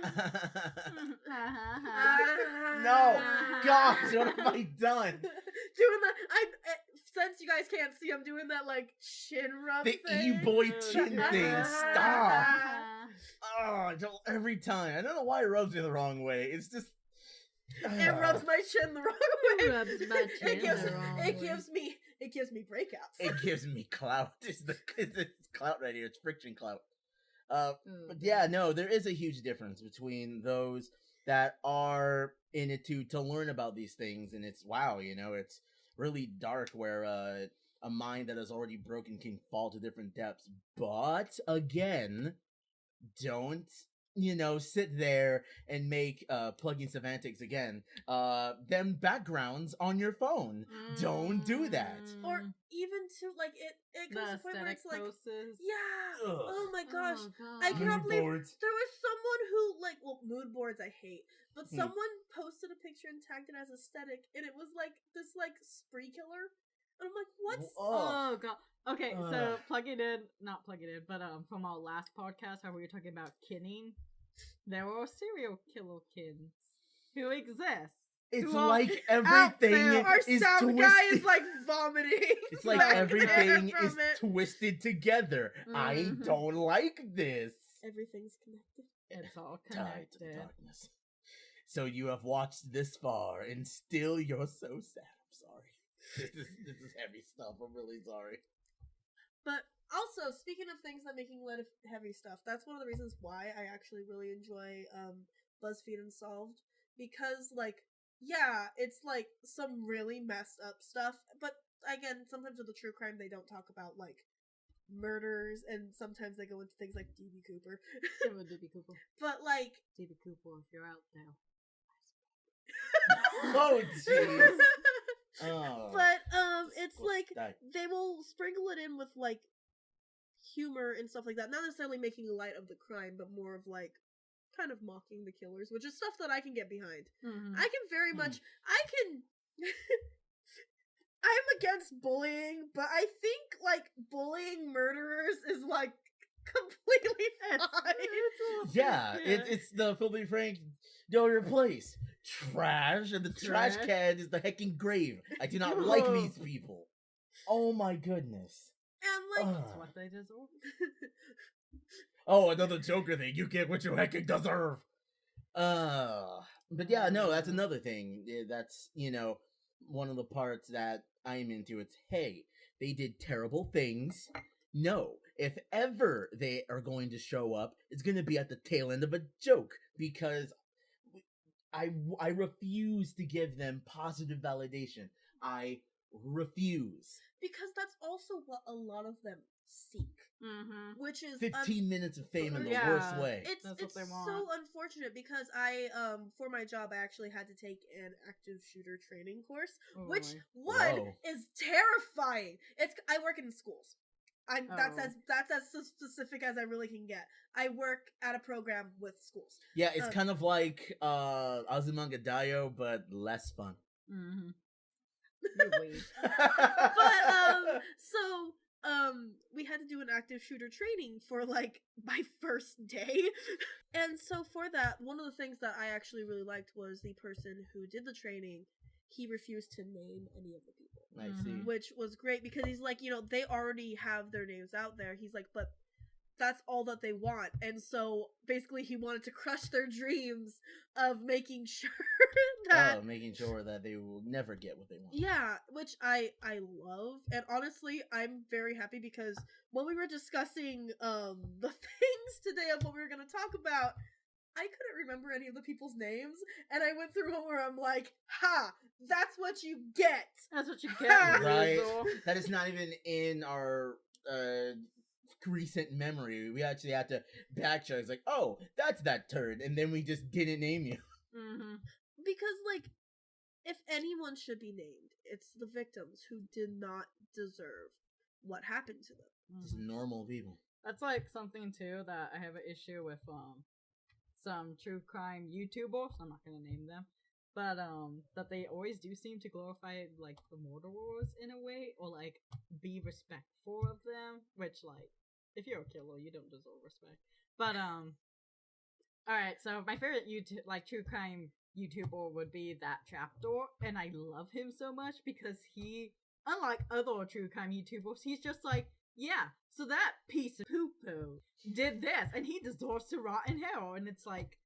No, gosh, what have I done? Doing that, since you guys can't see, I'm doing that like chin rub The thing. E-boy chin thing. Stop. Oh, every time. I don't know why it rubs me the wrong way. It's just. It rubs my chin the wrong way. Rubs my chin the wrong way. It gives me breakouts. It gives me clout. It's clout right here. It's friction clout. But yeah, no, there is a huge difference between those that are in it to learn about these things, and it's wow, you know, it's really dark where a mind that is already broken can fall to different depths. But again, don't sit there and make plugging semantics again. Them backgrounds on your phone. Don't do that. Or even to like it goes to the point where it's like yeah. Ugh. Oh my gosh. Oh, I cannot Mood believe boards. there was someone who mood boards I hate. But someone posted a picture and tagged it as aesthetic, and it was like this like spree killer. And I'm like, what's Oh god. Okay, so not plug it in, but from our last podcast, how we were talking about kinning, there are serial killer kids who exist. It's who like everything our is sound twisted. guy is like vomiting. It's like back everything there is from it. twisted together. I Mhm. don't like this. Everything's connected. It's all Tied to connected. darkness. So you have watched this far, and still you're so sad. I'm sorry. This is heavy stuff. I'm really sorry. But also, speaking of things that making light of heavy stuff, that's one of the reasons why I actually really enjoy BuzzFeed Unsolved. Because, like, yeah, it's like some really messed up stuff. But again, sometimes with the true crime, they don't talk about like murders, and sometimes they go into things like D.B. Cooper. DB Cooper. But like DB Cooper, if you're out there. Oh, jeez. Oh. But it's Well, like that- they will sprinkle it in with like humor and stuff like that. Not necessarily making light of the crime, but more of like kind of mocking the killers, which is stuff that I can get behind. Mhm. I can very much I'm against bullying, but I think like bullying murderers is like completely fine. Yeah, it's the Filthy Frank know your place. Trash, and the trash Trash. can is the hecking grave. I do not like these people. Oh my goodness. And like That's what they deserve. Oh, another Joker thing. You get what you hecking deserve. But yeah, no, that's another thing. That's, one of the parts that I'm into. It's, hey, they did terrible things. No, if ever they are going to show up, it's going to be at the tail end of a joke, because I refuse to give them positive validation. I refuse. because that's also what a lot of them seek, Mm-hmm. which is 15 minutes of fame in the Yeah. worst way. It's That's what it's they so want. unfortunate because I for my job I actually had to take an active shooter training course, Oh, which boy. Whoa. is terrifying. I work in schools. That's Oh. as specific as I really can get. I work at a program with schools. Yeah, it's kind of like Azumanga Daioh, but less fun. Mm-hmm. You weed. But we had to do an active shooter training for like my first day. And so for that, one of the things that I actually really liked was the person who did the training, he refused to name any of the people, I see. which was great because he's like, they already have their names out there. He's like, but that's all that they want. And so basically he wanted to crush their dreams of making sure that Making sure that they will never get what they want. yeah, which I love. And honestly, I'm very happy because when we were discussing the things today of what we were going to talk about, I couldn't remember any of the people's names, and I went through one where I'm like, ha, that's what you get. That's what you get, Right? Rizzle. That is not even in our recent memory. We actually had to backtrack. It's like, oh, that's that turd, and then we just didn't name you. Mm-hmm. Because, like, if anyone should be named, it's the victims who did not deserve what happened to them. Just normal people. That's like something too that I have an issue with some true crime YouTubers. I'm not gonna name them, but that they always do seem to glorify like the murderers in a way, or like be respectful of them. Which like, if you're a killer, you don't deserve respect. But all right. So my favorite YouTube like true crime YouTuber would be that Trapdoor, and I love him so much because he, unlike other true crime YouTubers, he's just like, yeah, so that piece of poo-poo did this, and he deserves to rot in hell. And it's like,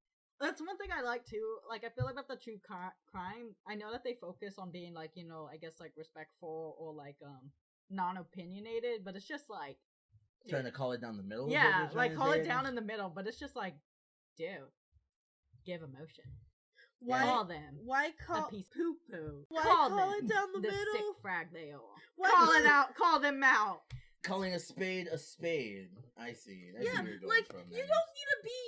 that's one thing I like too. Like, I feel like with the true crime, I know that they focus on being like, I guess like respectful or like non-opinionated, but it's just like Trying to call it down the middle. yeah, like call it down in the middle, but it's just like, dude, give emotion. Why Call them Why a call piece poo-poo. Why call call them it down the sick middle? frag they are. Why Call call it out. Call them out. Calling a spade a spade. I see. I see Yeah, where you're going like from you there. don't need to be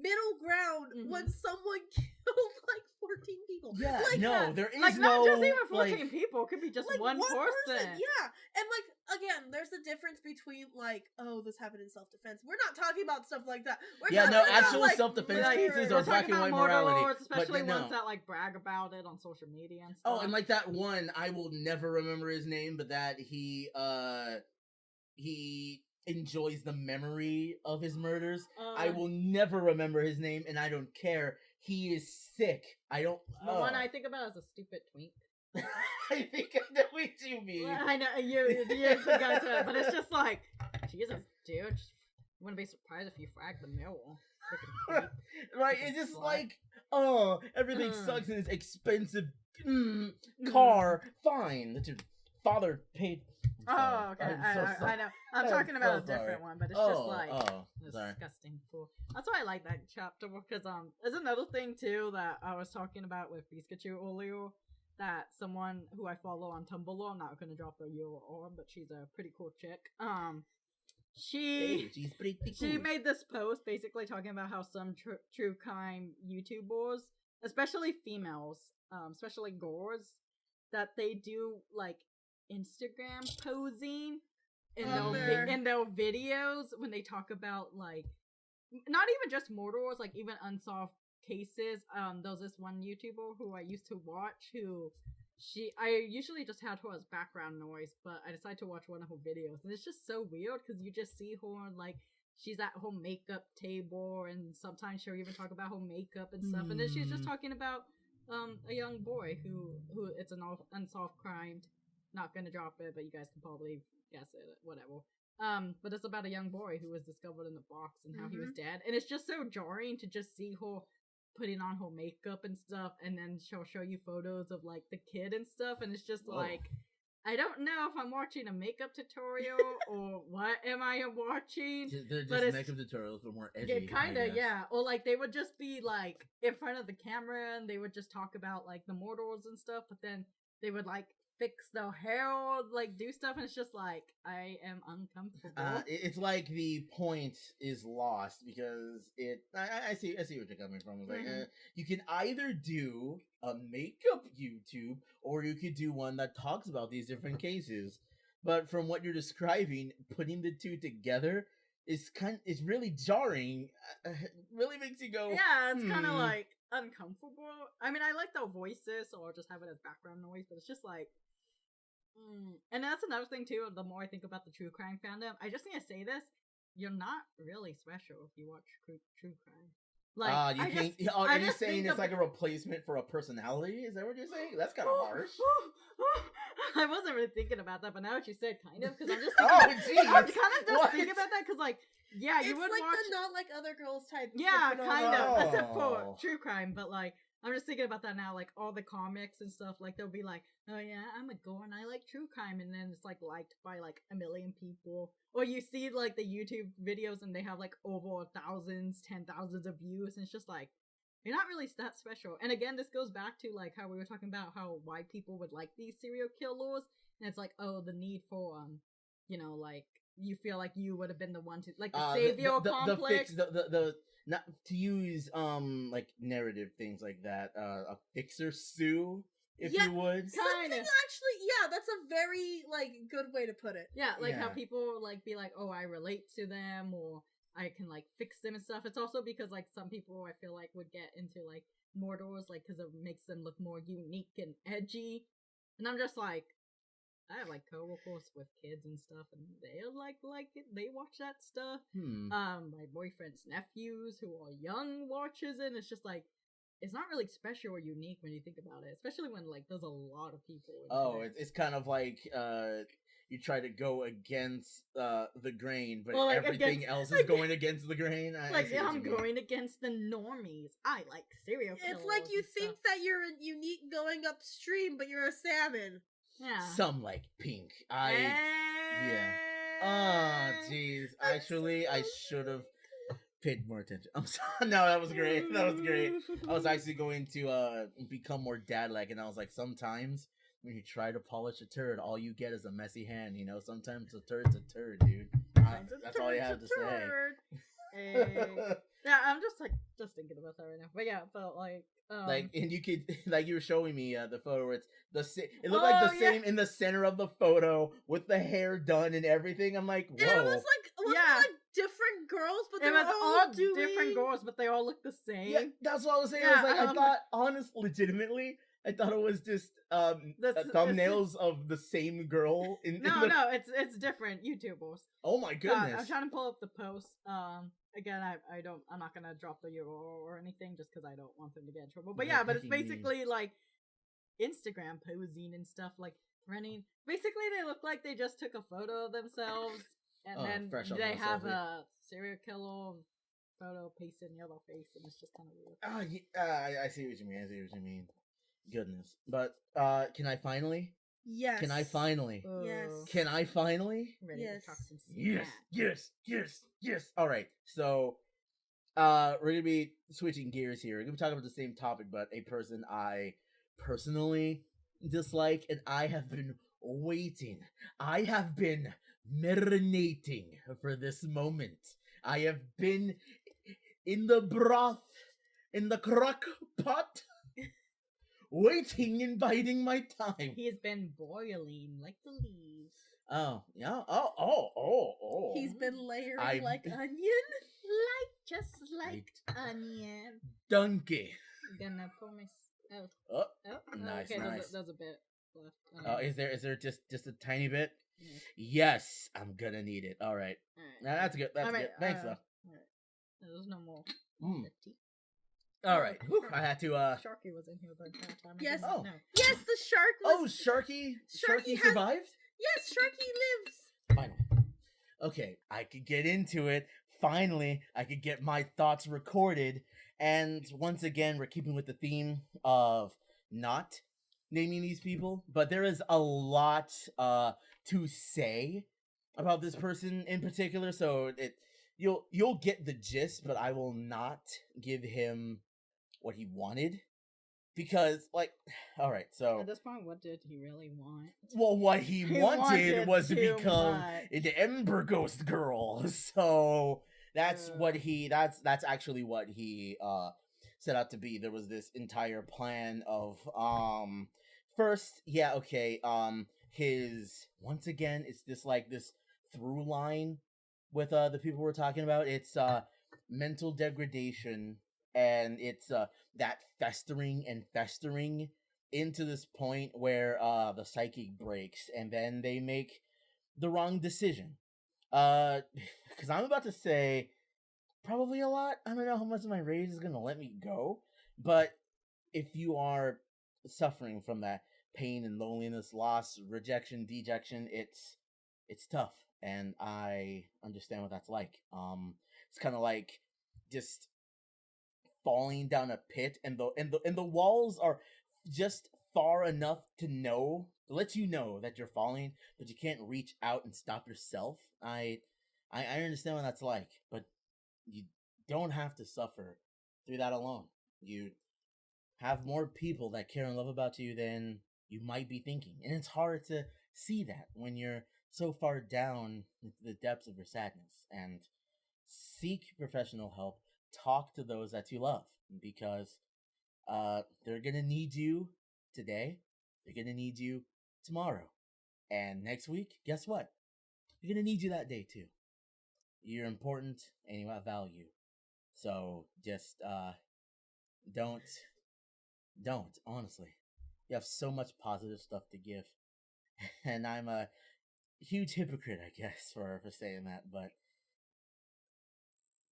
middle ground when someone killed like 14 people. Yeah, like, no, there is Like, no not just even 14 like, people. It could be just like one person. Yeah, and like again, there's a difference between like, oh, this happened in self-defense. We're not talking about stuff like that. We're Yeah, talking no, about, actual like, self-defense murder. cases We're are black talking and about white morality, murderers, especially but no. ones that like brag about it on social media and stuff. Oh, and like that one, I will never remember his name, but that he enjoys the memory of his murders. I will never remember his name, and I don't care. He is sick. I don't. The one I think about is a stupid twink. I think I know what you mean. Well, I know you forgot to, but it's just like, Jesus, dude, just wouldn't be surprised if you fragged the mill. Right? Freaking It's just slut. like, oh, everything sucks in this expensive car. Fine, that your father paid. Oh, okay. I'm so sorry. I know. I'm I'm talking about a so sorry. different one, but it's just like sorry. disgusting fool. That's why I like that chapter because there's another thing too that I was talking about with Pikachu earlier. That someone who I follow on Tumblr, I'm not gonna drop the URL, but she's a pretty cool chick. Hey, she's pretty cool. She made this post basically talking about how some true crime YouTubers especially females, especially girls, that they do like Instagram posing in their videos when they talk about like not even just murders, like even unsolved cases. There's this one YouTuber who I used to watch who I usually just had her as background noise, but I decided to watch one of her videos, and it's just so weird because you just see her like she's at her makeup table, and sometimes she'll even talk about her makeup and stuff, and then she's just talking about a young boy who it's an unsolved crime. Not gonna drop it, but you guys can probably guess it, whatever. But it's about a young boy who was discovered in the box and how he was dead, and it's just so jarring to just see her putting on her makeup and stuff, and then she'll show you photos of like the kid and stuff, and it's just like I don't know if I'm watching a makeup tutorial or what am I watching. They're just makeup tutorials, but more edgy. Yeah, kind of, yeah. Or like they would just be like in front of the camera and they would just talk about like the mortals and stuff, but then they would like fix their hair or like do stuff, and it's just like I am uncomfortable. It's like the point is lost because I see where you're coming from. It's like you can either do a makeup YouTube or you could do one that talks about these different cases. But from what you're describing, putting the two together is really jarring. Really makes you go, yeah, it's kind of like uncomfortable. I mean, I like their voices, or just have it as background noise, but it's just like. And that's another thing too. The more I think about the true crime fandom, I just need to say this: you're not really special if you watch true crime. Like, are you saying it's like a replacement for a personality? Is that what you're saying? That's kind of harsh. I wasn't really thinking about that, but now what you said, kind of, because I'm just thinking, I'm kind of just thinking about that because, like, yeah, you would like watch the not like other girls type. Yeah, kind of, except for true crime, but like. I'm just thinking about that now, like all the comics and stuff, like they'll be like, oh yeah, I'm a girl and I like true crime, and then it's like liked by like 1 million people. Or you see like the YouTube videos and they have like over thousands, 10,000s of views, and it's just like, you're not really that special. And again, this goes back to like how we were talking about how white people would like these serial killers, and it's like, oh, the need for you know, like you feel like you would have been the one to like the savior complex. The not to use like narrative things like that, a fixer Sue, if you would. Something actually, yeah, that's a very like good way to put it. Yeah, like how people like be like, oh, I relate to them, or I can like fix them and stuff. It's also because like some people I feel like would get into like mortals like because it makes them look more unique and edgy, and I'm just like. I have like coworkers with kids and stuff, and they like it. They watch that stuff. My boyfriend's nephews who are young watches it. And it's just like it's not really special or unique when you think about it, especially when like there's a lot of people. It's kind of like you try to go against the grain, but like everything else is going against the grain. I'm going against the normies. I like serial killers. It's like you think that you're unique going upstream, but you're a salmon. Yeah. Some like pink. Yeah. Oh, jeez. Actually, I should have paid more attention. I'm sorry. No, that was great. That was great. I was actually going to become more dad-like, and I was like, sometimes when you try to polish a turd, all you get is a messy hand. You know, sometimes a turd's a turd, dude. That's all you have to say. Yeah, I'm just thinking about that right now. But yeah, but like and you could like you were showing me the photo where it's it looked like the same in the center of the photo with the hair done and everything. I'm like, whoa. And it was like different girls, but they were all different girls, but they all look the same. Yeah, that's what I was saying. I was like, I thought legitimately I thought it was just thumbnails of the same girl. No, it's different YouTubers. Oh my goodness! I'm trying to pull up the post. Again, I'm not gonna drop the URL or anything just because I don't want them to get in trouble. But but it's basically like Instagram posing and stuff, like running. Basically, they look like they just took a photo of themselves and then they have a serial killer photo pasted in the other face, and it's just kind of weird. I see what you mean. Goodness. But can I finally? Yes. Can I finally? Yes. Can I finally? Ready to talk some Yes. All right. So we're going to be switching gears here. We're going to be talking about the same topic, but a person I personally dislike, and I have been waiting. I have been marinating for this moment. I have been in the broth in the crock pot, waiting and biding my time. He has been boiling like the leaves. Oh, yeah. Oh. He's been layering I- like onion. Just like onion. Donkey. Gonna pour my... Oh, Nice. Okay, nice. there's a bit left. Oh, is there just a tiny bit? Yeah. Yes, I'm gonna need it. All right. Nah, that's good. That's good. Thanks, though. Alright. There's no more. Mm. Tea. All right. Whew, I had to. Sharky was in here the entire time. Yes. Oh. No. Yes, the shark was. Oh, Sharky Sharky has- survived. Yes, Sharky lives. Finally. Okay, I could get into it. Finally, I could get my thoughts recorded. And once again, we're keeping with the theme of not naming these people, but there is a lot to say about this person in particular. So you'll get the gist, but I will not give him what he wanted. Because, like, all right, so... At this point, what did he really want? Well, what he wanted was to too become much. an Ember Ghost girl. So that's what that's actually what he set out to be. There was this entire plan of first, his once again, it's this through line with the people we're talking about. It's mental degradation, and it's that festering into this point where the psychic breaks, and then they make the wrong decision. Because I'm about to say probably a lot. I don't know how much of my rage is gonna let me go, but if you are suffering from that pain and loneliness, loss, rejection, dejection, it's tough, and I understand what that's like. It's kind of like just falling down a pit, and the walls are just far enough to let you know that you're falling, but you can't reach out and stop yourself. I understand what that's like, but you don't have to suffer through that alone. You have more people that care and love about you than you might be thinking, and it's hard to see that when you're so far down into the depths of your sadness. And seek professional help. Talk to those that you love, because they're gonna need you today, they're gonna need you tomorrow, and next week, guess what? They're gonna need you that day too. You're important and you have value. So just don't honestly. You have so much positive stuff to give. And I'm a huge hypocrite, I guess, for saying that, but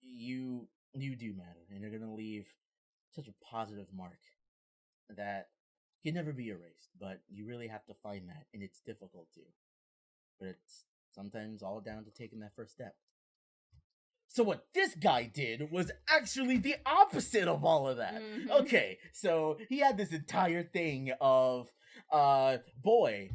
you do matter, and you're gonna leave such a positive mark that can never be erased. But you really have to find that, and it's difficult to. But it's sometimes all down to taking that first step. So what this guy did was actually the opposite of all of that. Mhm. Okay, so he had this entire thing of, boy,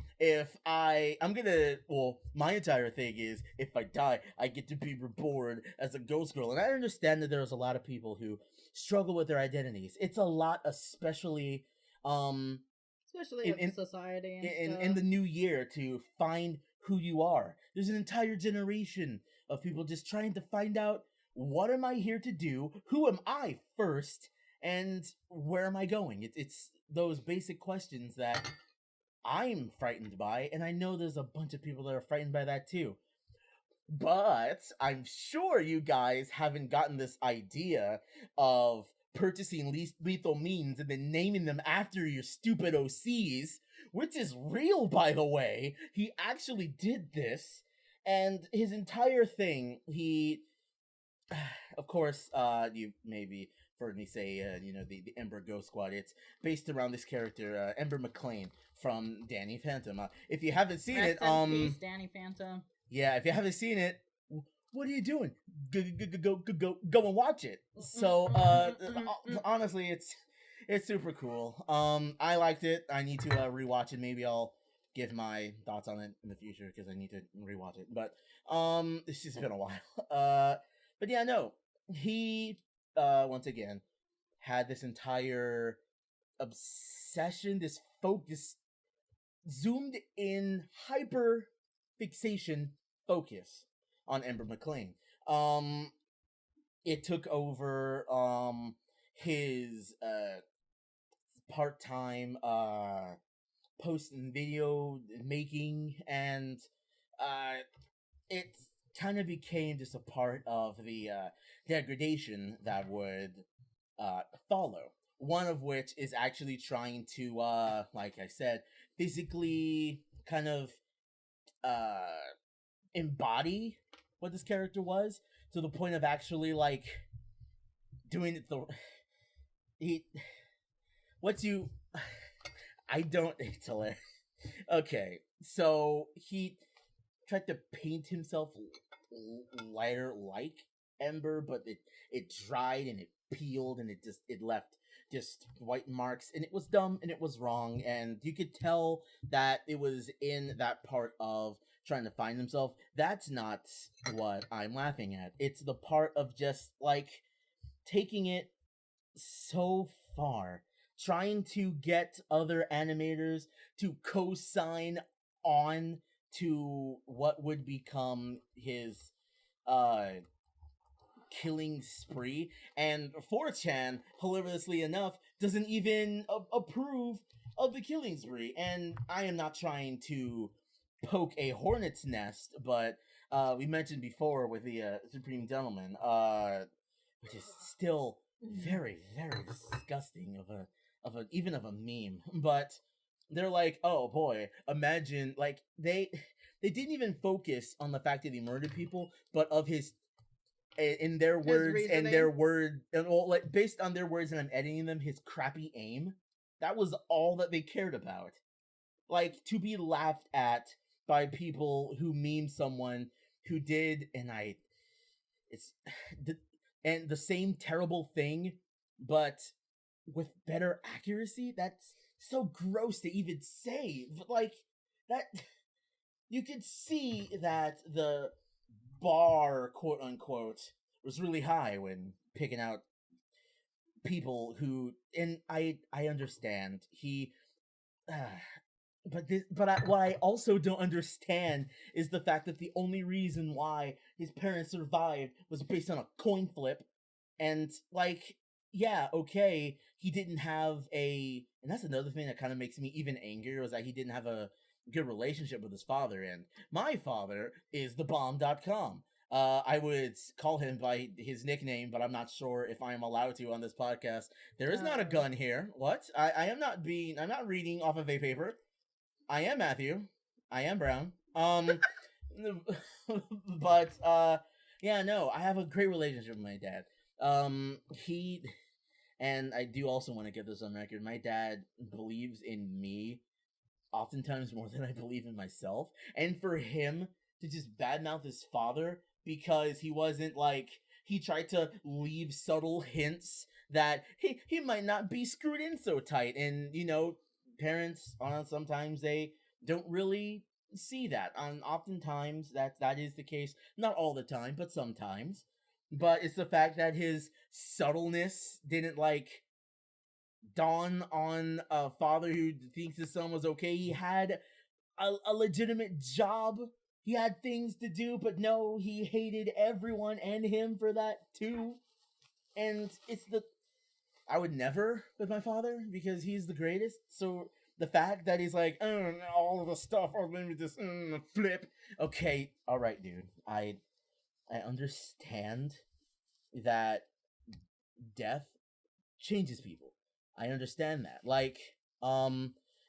my entire thing is, if I die, I get to be reborn as a ghost girl. And I understand that there's a lot of people who struggle with their identities. It's a lot, especially in society and in the new year, to find who you are. There's an entire generation of people just trying to find out, what am I here to do? Who am I first? And where am I going? It's those basic questions that I'm frightened by, and I know there's a bunch of people that are frightened by that too. But I'm sure you guys haven't gotten this idea of purchasing lethal means and then naming them after your stupid OCs, which is real, by the way. He actually did this, and his entire thing, of course, you maybe heard me say, the Ember Ghost Squad. It's based around this character, Ember McLean from Danny Phantom. If you haven't seen it, peace, Danny Phantom. Yeah, if you haven't seen it, what are you doing? Go and watch it. So, honestly, it's super cool. I liked it. I need to rewatch it. Maybe I'll give my thoughts on it in the future, because I need to rewatch it. But it's just been a while. But yeah, no, he once again had this entire obsession, this focus, zoomed in hyper fixation focus on Ember McLean. It took over his part-time post and video making, and it kind of became just a part of the degradation that would follow. One of which is actually trying to, like I said, physically kind of embody what this character was, to the point of actually like doing it the he what you I don't it's hilarious. Okay, so he tried to paint himself lighter like Ember, but it dried and it peeled and it left just white marks, and it was dumb and it was wrong, and you could tell that it was in that part of trying to find himself. That's not what I'm laughing at. It's the part of just like taking it so far, trying to get other animators to co-sign on to what would become his uh killing spree, and 4chan, hilariously enough, doesn't even approve of the killing spree. And I am not trying to poke a hornet's nest, but we mentioned before with the Supreme Gentleman, which is still very, very disgusting of a even of a meme. But they're like, oh boy, imagine, like they didn't even focus on the fact that he murdered people, but of his in their words and their word, and all, like based on their words, and I'm editing them, his crappy aim. That was all that they cared about. Like, to be laughed at by people who meme someone who did, it's and the same terrible thing, but with better accuracy. That's so gross to even say. But like that, you could see that the bar, quote unquote, was really high when picking out people who, and I understand he what I also don't understand is the fact that the only reason why his parents survived was based on a coin flip. And like, yeah, okay, he didn't have and that's another thing that kind of makes me even angrier, was that he didn't have a good relationship with his father. And my father is thebomb.com. I would call him by his nickname, but I'm not sure if I am allowed to on this podcast. There is not a gun here. What? I'm not reading off of a paper. I am Matthew. I am Brown. But yeah, no, I have a great relationship with my dad. He and I do also want to get this on record. My dad believes in me oftentimes more than I believe in myself. And for him to just badmouth his father because he wasn't like, he tried to leave subtle hints that he might not be screwed in so tight. And, you know, parents, sometimes they don't really see that. Oftentimes that is the case. Not all the time, but sometimes. But it's the fact that his subtleness didn't like dawn on a father who thinks his son was okay. He had a legitimate job. He had things to do, but no, he hated everyone and him for that too. And I would never with my father because he's the greatest. So the fact that he's like, all of the stuff, or maybe just flip. Okay, all right, dude. I understand that death changes people. I understand that. Like,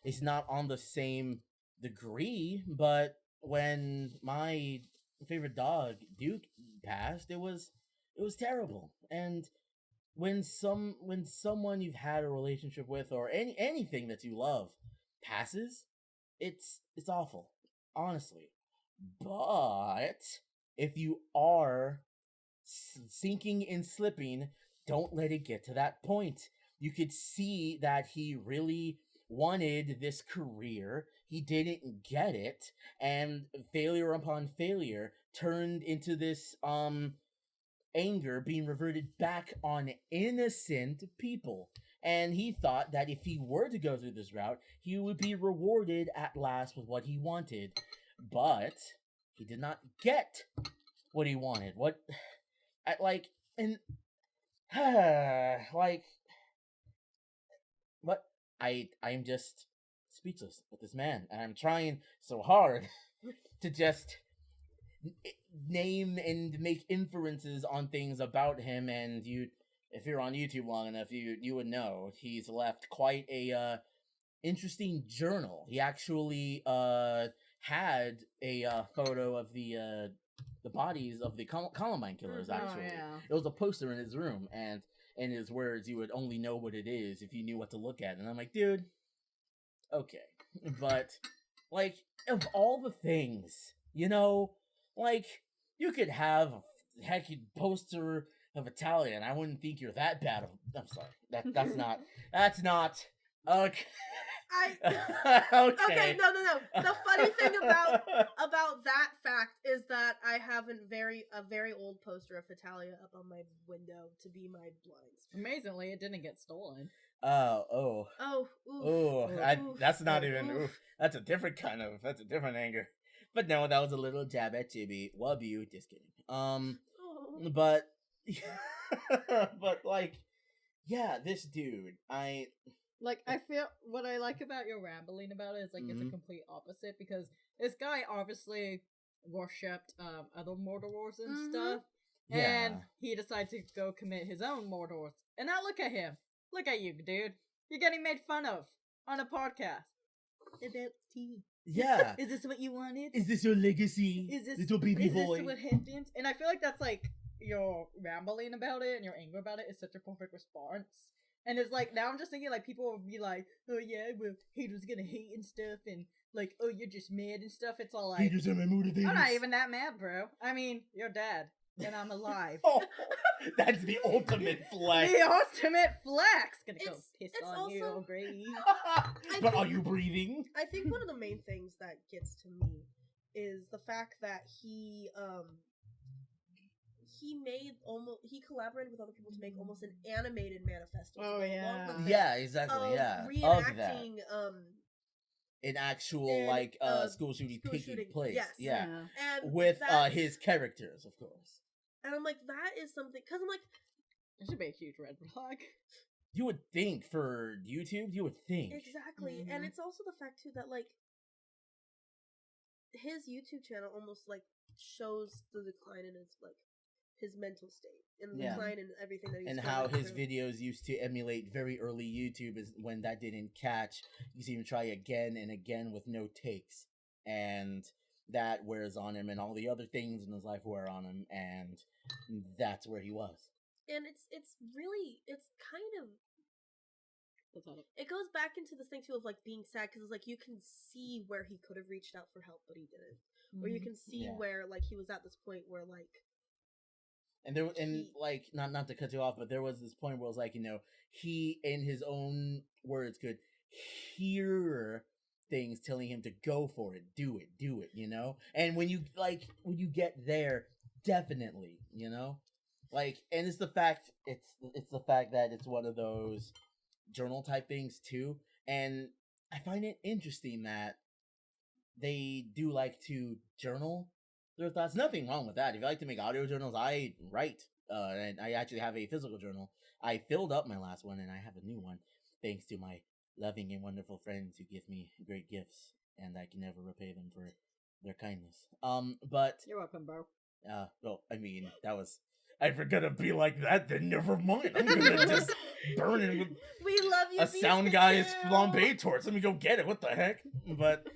it's not on the same degree, but when my favorite dog, Duke, passed, it was terrible. And when someone you've had a relationship with, or anything that you love, passes, it's awful, honestly. But if you are sinking and slipping, don't let it get to that point. You could see that he really wanted this career. He didn't get it, and failure upon failure turned into this anger being reverted back on innocent people. And he thought that if he were to go through this route, he would be rewarded at last with what he wanted. But he did not get what he wanted. What, like, and like, what I'm just speechless with this man, and I'm trying so hard to just name and make inferences on things about him, and if you're on YouTube long enough, you would know he's left quite a interesting journal. He actually had a photo of the bodies of the Columbine killers. Actually, it was a poster in his room, and in his words, you would only know what it is if you knew what to look at. And I'm like, dude, okay, but like, of all the things, like, you could have a hecky poster of Italia, and I wouldn't think you're that bad of. I'm sorry, that's not okay. Okay, no. The funny thing about that fact is that I have a very old poster of Italia up on my window to be my blinds. Amazingly, it didn't get stolen. Oh, that's not even. Oof. That's a different anger. But no, that was a little jab at Chibi. Love you. Just kidding. But but like, yeah, this dude, I feel what I like about your rambling about it is like it's a complete opposite, because this guy obviously worshipped other Mordors and stuff, and he decided to go commit his own Mordors. And now look at him. Look at you, dude. You're getting made fun of on a podcast about tea. Yeah. Is this what you wanted? Is this your legacy? Is this little baby boy? Is this what happens? And I feel like that's like your rambling about it and your anger about it is such a perfect response. And it's like, now I'm just thinking like people will be like, oh yeah, well, haters gonna hate and stuff, and like, oh, you're just mad and stuff. It's all like, haters are my motivators. I'm not even that mad, bro. I mean, you're dead and I'm alive. Oh, that's the ultimate flex. The ultimate flex. Gonna go piss on also, your grave. But are you breathing? I think one of the main things that gets to me is the fact that he collaborated with other people to make almost an animated manifesto. Oh yeah. Yeah, exactly. Yeah. Reenacting an actual school shooting taking place. Yes. Yeah. And with his characters, of course. And I'm like, that is something, because I'm like, it should be a huge red flag. You would think for YouTube, exactly. And it's also the fact too that like his YouTube channel almost like shows the decline in his mental state and the decline in everything that he's and how his videos used to emulate very early YouTube is when that didn't catch. You see him try again and again with no takes, and that wears on him, and all the other things in his life wear on him, and that's where he was. And it's kind of pathetic. It goes back into this thing too of like being sad, because it's like you can see where he could have reached out for help but he didn't, or you can see where like he was at this point where like, and not to cut you off, but there was this point where it was like, he in his own words could hear things telling him to go for it, do it, and when you get there, definitely, and it's the fact that it's one of those journal type things too, and I find it interesting that they do like to journal their thoughts. Nothing wrong with that. If you like to make audio journals, I write, and I actually have a physical journal. I filled up my last one, and I have a new one, thanks to my loving and wonderful friends who give me great gifts, and I can never repay them for their kindness. But you're welcome, bro. Well, I mean, that was. If we're gonna be like that, then never mind. I'm gonna just burn it with we love you, a sound guy's flambe torch. Let me go get it. What the heck? But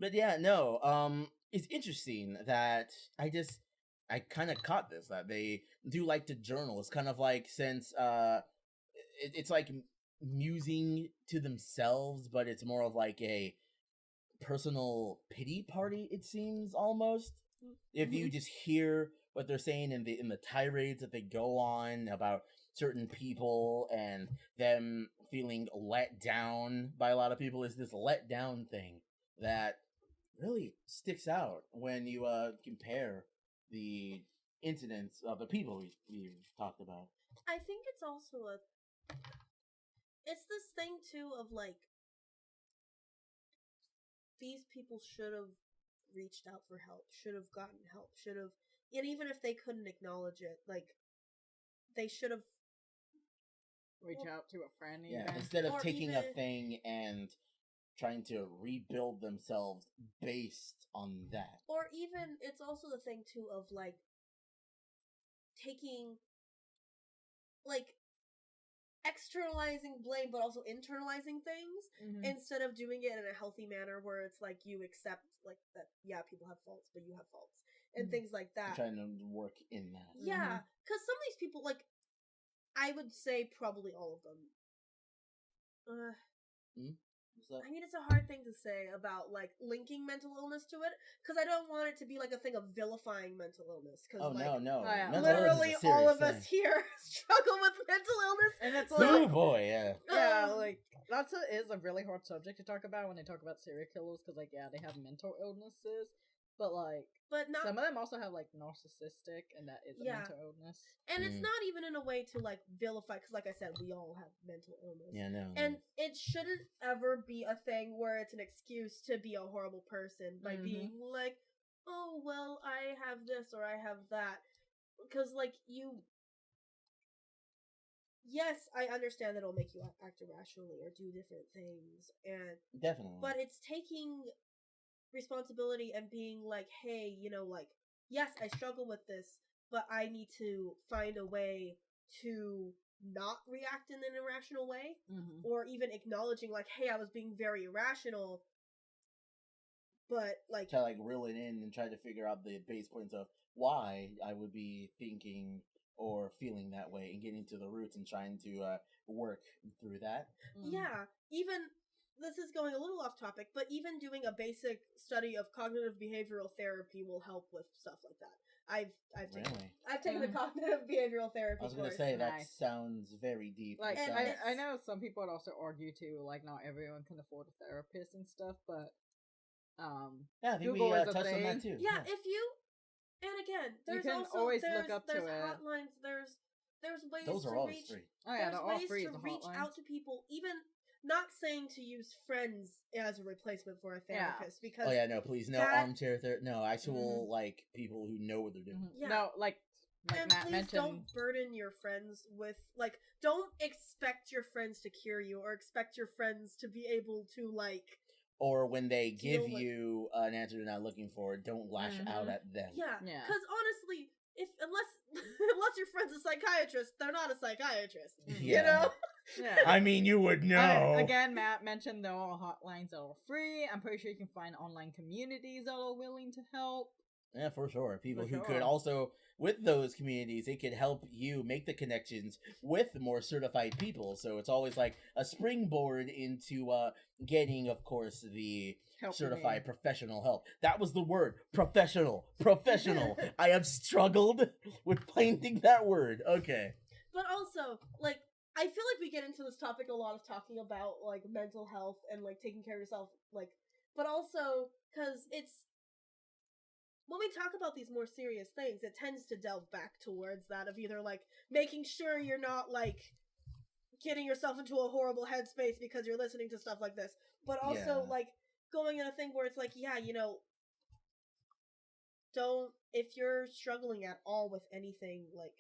but yeah, no. It's interesting that I kind of caught this, that they do like to journal. It's kind of like, since it's like musing to themselves, but it's more of like a personal pity party, it seems, almost. If you just hear what they're saying in the tirades that they go on about certain people and them feeling let down by a lot of people, is this let down thing that really sticks out when you compare the incidents of the people we've talked about. I think it's also it's this thing too of like, these people should have reached out for help, should have gotten help, and even if they couldn't acknowledge it, like, they should have reach out to a friend. Yeah, even. instead of Or taking a even- thing and trying to rebuild themselves based on that. Or even, it's also the thing, too, of, like, taking, like, externalizing blame, but also internalizing things, instead of doing it in a healthy manner where it's, like, you accept, like, that, yeah, people have faults, but you have faults, and things like that. Trying to work in that. Yeah, because some of these people, like, I would say probably all of them. So, I mean, it's a hard thing to say about, like, linking mental illness to it, because I don't want it to be, like, a thing of vilifying mental illness, because, oh, like, no. Oh, yeah. Mental illness literally is a all serious of us thing. here struggle with mental illness. And it's so, like, Oh boy, yeah. yeah, like is a really hard subject to talk about when they talk about serial killers, because like they have mental illnesses, but like but not, some of them also have like narcissistic, and that is a Yeah. mental illness. and it's not even in a way to, like, vilify, because, like I said, we all have mental illness. Yeah, no. And it shouldn't ever be a thing where it's an excuse to be a horrible person by being like, oh, well, I have this or I have that. Because, like, yes, I understand that it'll make you act irrationally or do different things, Definitely. but it's taking responsibility and being like, hey, like, yes, I struggle with this, but I need to find a way to not react in an irrational way, or even acknowledging, like, hey, I was being very irrational, but, like, to like reel it in and try to figure out the base points of why I would be thinking or feeling that way, and getting to the roots and trying to work through that. Yeah, even, this is going a little off topic, but even doing a basic study of cognitive behavioral therapy will help with stuff like that. I've taken the cognitive behavioral therapy I was gonna course. say that Nice. sounds very deep. Like It And sounds- I know some people would also argue too, like not everyone can afford a therapist and stuff, but yeah, I think Google we is a touched on that thing. too. Yeah, if you, and again, there's can also always there's, look up there's to it. hotlines, there's ways Those to are always reach. free. oh yeah, There's they're all ways free to as the reach hotlines. out to people, even not saying to use friends as a replacement for a therapist, because Oh yeah, no, please, no that- armchair therapy, no actual like people who know what they're doing. Yeah. No, like and Matt please mentioned. don't burden your friends with, like, don't expect your friends to cure you or expect your friends to be able to, like, Or when they give Deal with- you an answer you're not looking for, don't lash out at them. yeah, Yeah. because honestly, unless your friend's a psychiatrist, they're not a psychiatrist, you Yeah. know? Yeah. I mean, you would know. Again, Matt mentioned there are hotlines that are free. I'm pretty sure you can find online communities that are willing to help. Yeah, for sure. People For who could sure. also, with those communities, they could help you make the connections with more certified people. So it's always like a springboard into getting, of course, the Help certified me. professional help. That was the word. Professional. Professional. I have struggled with finding that word. Okay. But also, like, I feel like we get into this topic a lot of talking about, like, mental health and, like, taking care of yourself, like, but also, because it's, when we talk about these more serious things, it tends to delve back towards that of either, like, making sure you're not, like, getting yourself into a horrible headspace because you're listening to stuff like this, but also, Yeah. like, going in a thing where it's like, yeah, don't, if you're struggling at all with anything, like,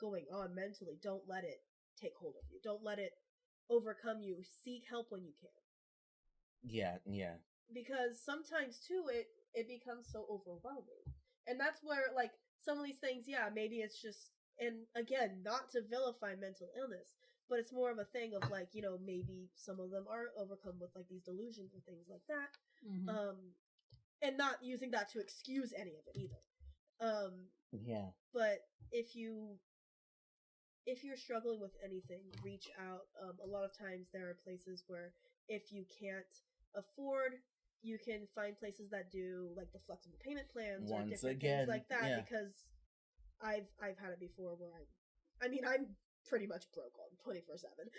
going on mentally, don't let it take hold of you. Don't let it overcome you. Seek help when you can. Yeah, yeah. Because sometimes, too, it becomes so overwhelming. And that's where, like, some of these things, yeah, maybe it's just, and again, not to vilify mental illness, but it's more of a thing of, like, maybe some of them are overcome with, like, these delusions and things like that. And not using that to excuse any of it either. Yeah. But if you're struggling with anything, reach out. A lot of times there are places where if you can't afford, you can find places that do, like, the flexible payment plans or Once different again, things like that. yeah. Because I've had it before where I'm pretty much broke on 24/7.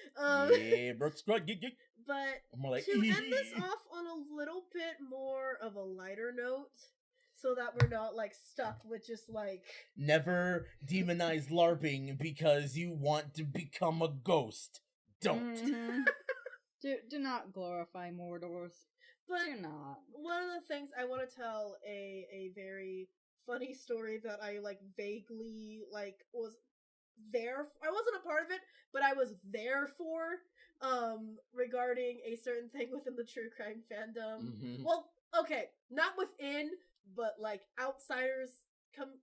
Yeah, Brooks. But I'm more like, to end this off on a little bit more of a lighter note, so that we're not, like, stuck with just, like, never demonize LARPing because you want to become a ghost. Don't. Do not glorify mortals. but Do not. one of the things I want to tell a very funny story that I, like, vaguely, like, was I wasn't a part of it, but I was there for regarding a certain thing within the true crime fandom. Mhm. Well, okay, not within, but like outsiders come.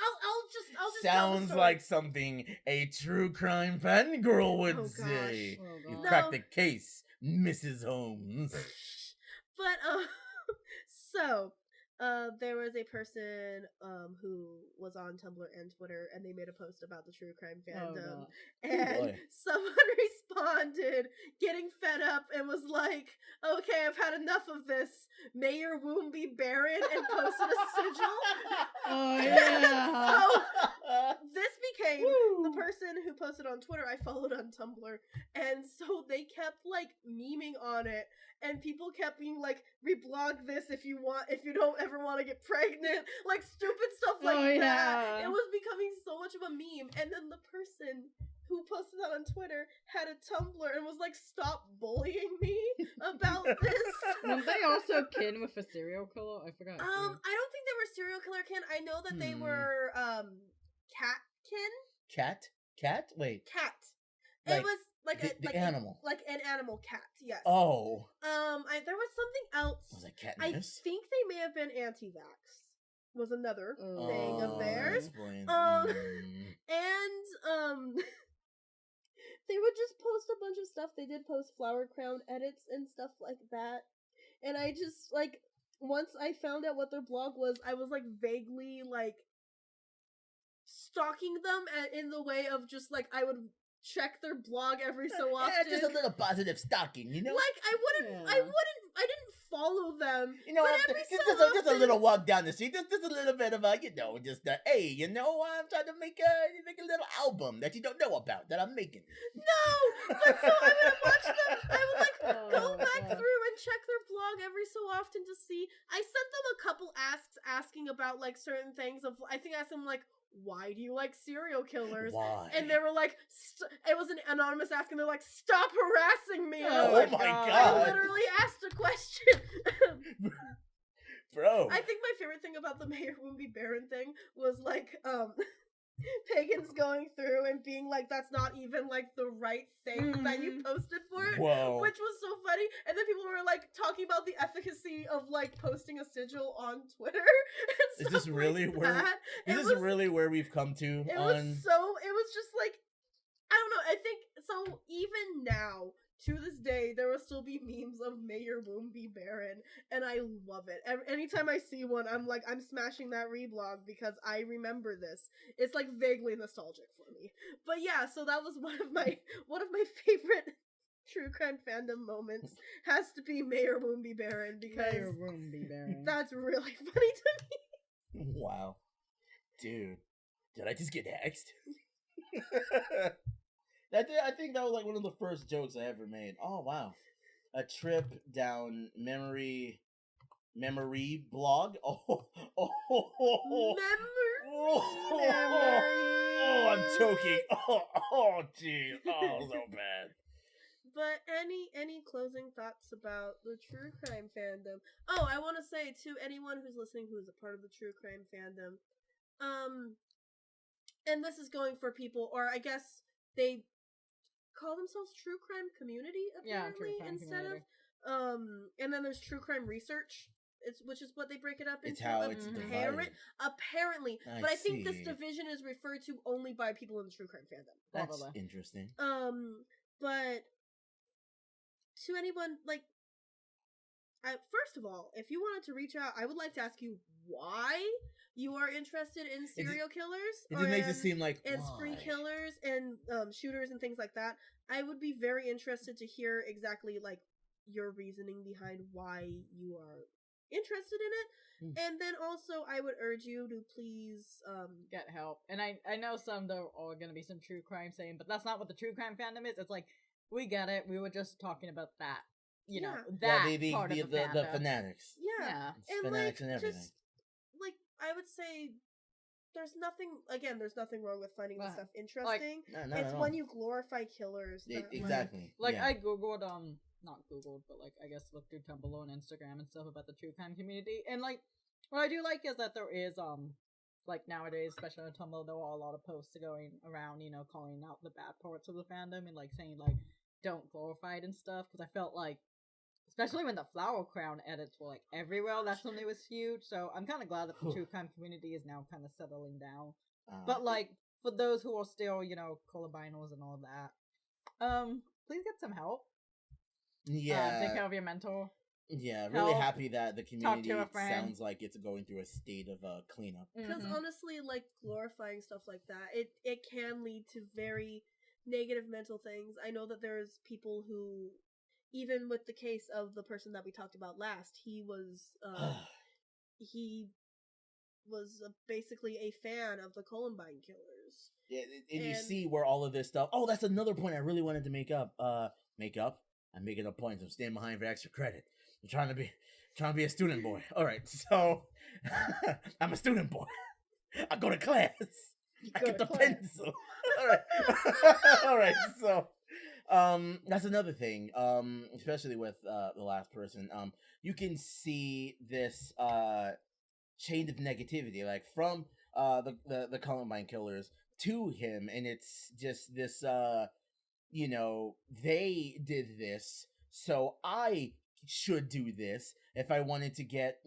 I'll just tell the Sounds story. like something a true crime fangirl would Oh, gosh. say. Oh, You God. No. cracked the case, Mrs. Holmes. But so there was a person who was on Tumblr and Twitter, and they made a post about the true crime fandom, God. and boy. someone responded, getting fed up, and was like, "Okay, I've had enough of this. May your womb be barren," and posted a sigil. Oh, yeah. So this became the Woo. person who posted on Twitter. I followed on Tumblr, and so they kept like memeing on it, and people kept being like, "Reblog this if you don't ever want to get pregnant," like stupid stuff like Oh, that. yeah. It was becoming so much of a meme, and then the person who posted that on Twitter had a Tumblr and was like, "Stop bullying me about this." Weren't they also kin with a serial killer? I forgot. I don't think they were serial killer kin. I know that they were cat kin. Cat? Wait. Cat. Like it was like the animal. like an animal cat. Yes. Oh. There was something else. Was it cat I nurse? think they may have been anti-vax. Was another thing of Oh, theirs. that explains. And they would just post a bunch of stuff. They did post flower crown edits and stuff like that. And I just like once I found out what their blog was, I was like vaguely like stalking them in the way of just like I would check their blog every so often. Yeah, just a little positive stalking, you know? Like I didn't follow them. You know, but I'm- every just, so just a often- little walk down the street, just a little bit of a, hey, I'm trying to make a little album that you don't know about, that I'm making. No, but so I would watch them. I would like go Oh, back God. through and check their blog every so often to see. I sent them a couple asks asking about like certain things. I think I asked them like, "Why do you like serial killers?" Why? And they were like, it was an anonymous ask, and they're like, "Stop harassing me." And I'm Oh like, my I God. literally asked a question. Bro. I think my favorite thing about the Mayor Woomby Baron thing was like, pagans going through and being like, "That's not even like the right thing that you posted for it," Whoa. which was so funny. And then people were like talking about the efficacy of like posting a sigil on Twitter. And Is this stuff really like where that. Is It this was- really where we've come to It on was just like, I don't know. I think so. Even now, to this day, there will still be memes of Mayor Woomby Baron, and I love it. Anytime I see one, I'm like, I'm smashing that reblog because I remember this. It's like vaguely nostalgic for me. But yeah, so that was one of my favorite true crime fandom moments. Has to be Mayor Woomby Baron because Mayor Woomby Baron. that's really funny to me. Wow. Dude. Did I just get hexed? I think that was like one of the first jokes I ever made. Oh wow. A trip down memory blog. Oh, oh, I'm choking. Oh, geez. Oh, so bad. But any closing thoughts about the true crime fandom? Oh, I want to say to anyone who's listening who is a part of the true crime fandom, and this is going for people, or I guess they call themselves true crime community apparently, true crime instead community. of and then there's true crime research. Which is what they break it up into. It's how it's divided. Apparently, I but I think this see. division is referred to only by people in the true crime fandom. That's Probably. interesting. But to anyone, like, first of all, if you wanted to reach out, I would like to ask you why you are interested in serial killers. It just makes it seem like and why? spree killers and shooters and things like that. I would be very interested to hear exactly like your reasoning behind why you are interested in it. And then also I would urge you to please Get help. And I know there are going to be some true crime saying, but that's not what the true crime fandom is. It's like, we get it. We were just talking about that. You know, that part of the fandom. The fanatics. yeah. It's And fanatics like and everything. just like I would say there's nothing wrong with finding this Right. stuff interesting. No, It's no. when you glorify killers that, Exactly. Like, yeah. I googled, not googled, but like, I guess looked through Tumblr and Instagram and stuff about the true crime community. And like, what I do like is that there is, like nowadays, especially on Tumblr, there are a lot of posts going around, calling out the bad parts of the fandom and like saying like don't glorify it and stuff. Because I felt like, especially when the Flower Crown edits were like everywhere, that's when it was huge. So I'm kind of glad that the true crime community is now kind of settling down. But like for those who are still, colorbinos and all that, please get some help. Yeah, take care of your mental. Yeah, really health. happy that the community to a friend. sounds like it's going through a state of cleanup. Because honestly, like glorifying stuff like that, it can lead to very negative mental things. I know that there's people who, even with the case of the person that we talked about last, he was basically a fan of the Columbine killers. Yeah, and you see where all of this stuff. Oh, that's another point I really wanted to make up. I'm making up points. I'm staying behind for extra credit. I'm trying to be a student boy. All right, so I'm a student boy. I go to class. I get the pencil. All right, all right. So, that's another thing. Especially with the last person. You can see this chain of negativity, like from the Columbine killers to him, and it's just this. They did this, so I should do this if I wanted to get,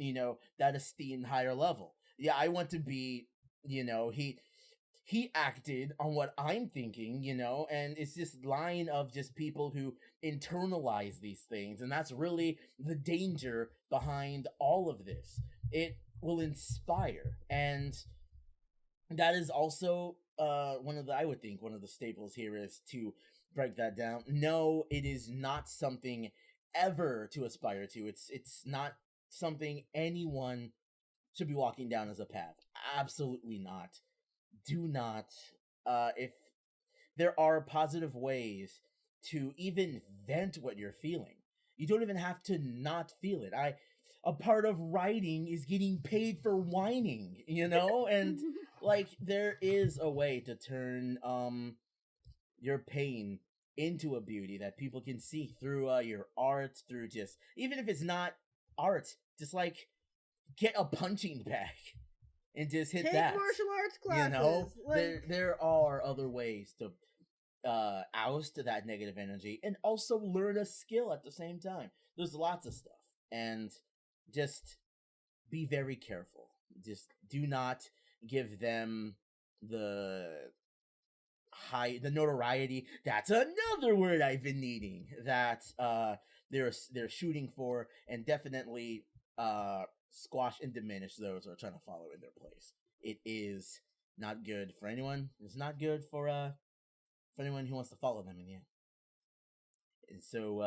that esteemed higher level. Yeah, I want to be, he acted on what I'm thinking, and it's this line of just people who internalize these things, and that's really the danger behind all of this. It will inspire, and that is also one of the staples here is to break that down. No, it is not something ever to aspire to. It's not something anyone should be walking down as a path. Absolutely not. Do not. If there are positive ways to even vent what you're feeling, you don't even have to not feel it. A part of writing is getting paid for whining, and like there is a way to turn your pain into a beauty that people can see through your art, through just, even if it's not art, just like get a punching bag and just hit Take that. martial arts classes. There are other ways to oust that negative energy and also learn a skill at the same time. There's lots of stuff, and just be very careful. Just do not give them the notoriety. That's another word I've been needing, that they're shooting for, and definitely squash and diminish those who are trying to follow in their place. It is not good for anyone. It's not good for anyone who wants to follow them in the end. And so,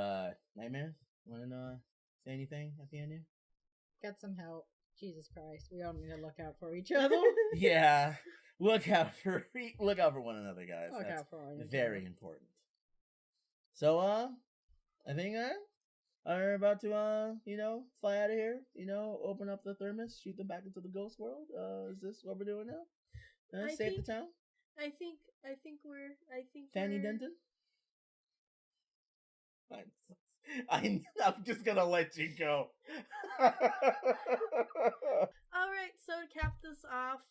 Nightmare, want to say anything at the end here? Get some help. Jesus Christ, we all need to look out for each other. Yeah. Look out for one another, guys. Look That's out for one another. very important. So, I think are about to fly out of here. Open up the thermos, shoot them back into the ghost world. Is this what we're doing now? Save the town. I think Fanny Denton. I'm just gonna let you go. All right, so to cap this off,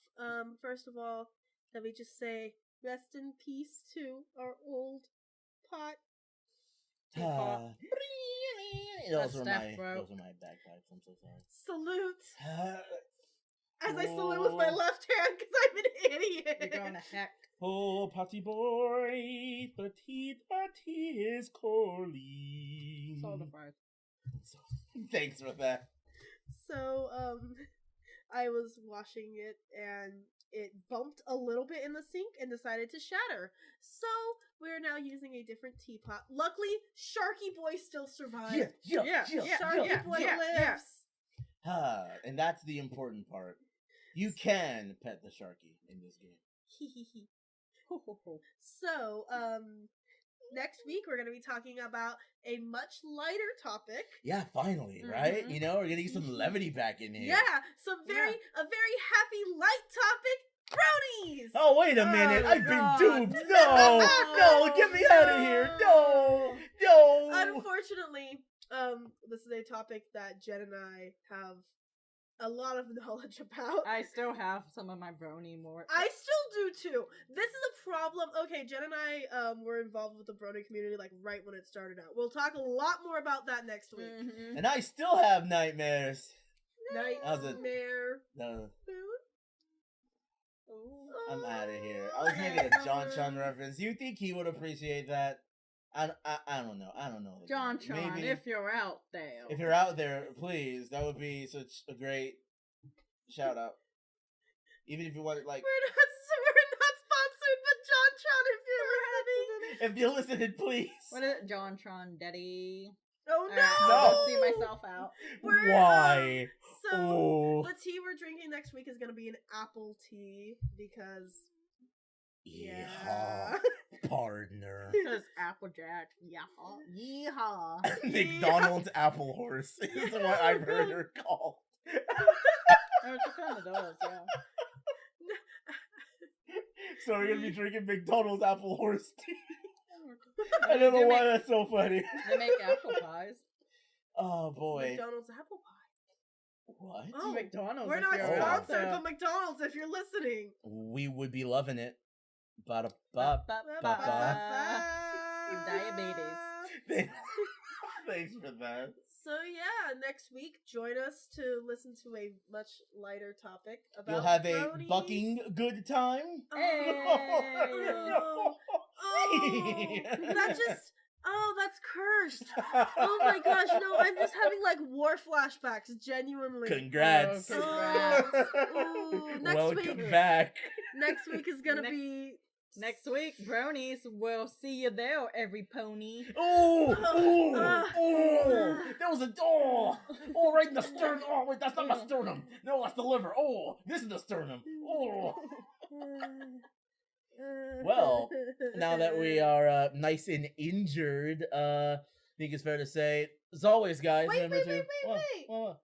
first of all, let me just say rest in peace to our old pot. Those are my bagpipes. I'm so sorry. Salute. As I salute with my left hand because I'm an idiot. You're going to heck. Oh, potty boy, the teeth that he is calling. Solidified. Thanks for that. So, I was washing it and it bumped a little bit in the sink and decided to shatter. So, we're now using a different teapot. Luckily, Sharky Boy still survived. Yeah. Sharky Boy lives. And that's the important part. You can pet the Sharky in this game. So, next week we're going to be talking about a much lighter topic. Yeah, finally, right? We're going to get some levity back in here. Yeah, a very happy light topic. Brownies! Oh, wait a minute. I've been duped. No, get me out of here. No. Unfortunately, this is a topic that Jen and I have a lot of knowledge about. I still have some of my brony more. I still do too. This is a problem. Okay, Jen and I were involved with the Brony community like right when it started out. We'll talk a lot more about that next week. Mhm. And I still have nightmares. How's it? Nightmare. No, Ooh. I'm out of here. I was making a John Tron reference. You think he would appreciate that? I don't know. I don't know. John Tron, Maybe. if you're out there. If you're out there, please, that would be such a great shout out. Even if you want it, like, We're not sponsored, but John Tron, if you're listening. if you're listening, please. What is it? John Tron Daddy. Oh no! I'll go see myself out. We're, Why? So Oh. the tea we're drinking next week is gonna be an apple tea because Yeah, partner. Because Applejack. Yeehaw. McDonald's apple horse is what I've heard her called. Oh, she kind of does, yeah. So we're gonna be drinking McDonald's apple horse tea. Oh, I don't know they why make- that's so funny. They make apple pies. Oh boy. McDonald's apple pie. What? Oh, McDonald's. We're if not you're Oh. out sponsored, there. but McDonald's, if you're listening. We would be loving it. Ba-da-ba. Ba-ba-ba. Diabetes. Thanks for that. So yeah, next week join us to listen to a much lighter topic about You'll have a bronies. bucking good time. Hey. Oh, that just that's cursed. Oh my gosh, no, I'm just having like war flashbacks, genuinely. Congrats. Oh, congrats. Ooh, next Welcome week- back. Next week is gonna Next- be Next week, bronies, we'll see you there, every pony. Oh, Uh, there was a door. Oh, right in the sternum. Oh, wait, that's not the sternum. No, that's the liver. Oh, this is the sternum. Oh. Well, now that we are nice and injured, I think it's fair to say, as always, guys, Wait, remember wait, to. wait, wait, wait. What?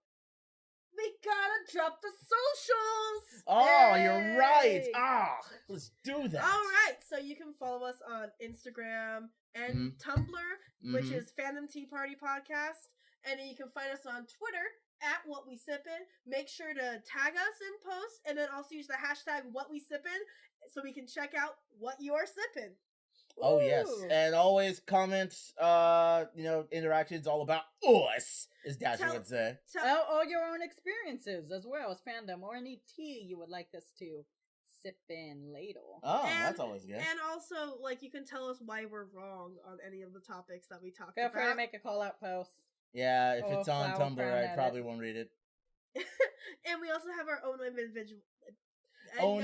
we gotta drop the socials. Oh, you're right. Hey. Ah, let's do that. All right, so you can follow us on Instagram and Tumblr, which is Fandom Tea Party Podcast, and then you can find us on Twitter at What We Sippin'. Make sure to tag us in posts, and then also use the hashtag What We Sippin', so we can check out what you're sipping. Oh yes, Ooh. and always comments, interactions all about us, as Dasher Tell- would say. All your own experiences, as well as fandom, or any tea you would like us to sip in later. Oh, And- that's always good. And also, like, you can tell us why we're wrong on any of the topics that we talked Feel free to about. make a call-out post. Yeah, if Oh, it's on flower Tumblr, crown I edit. probably won't read it. And we also have our own individual. Own-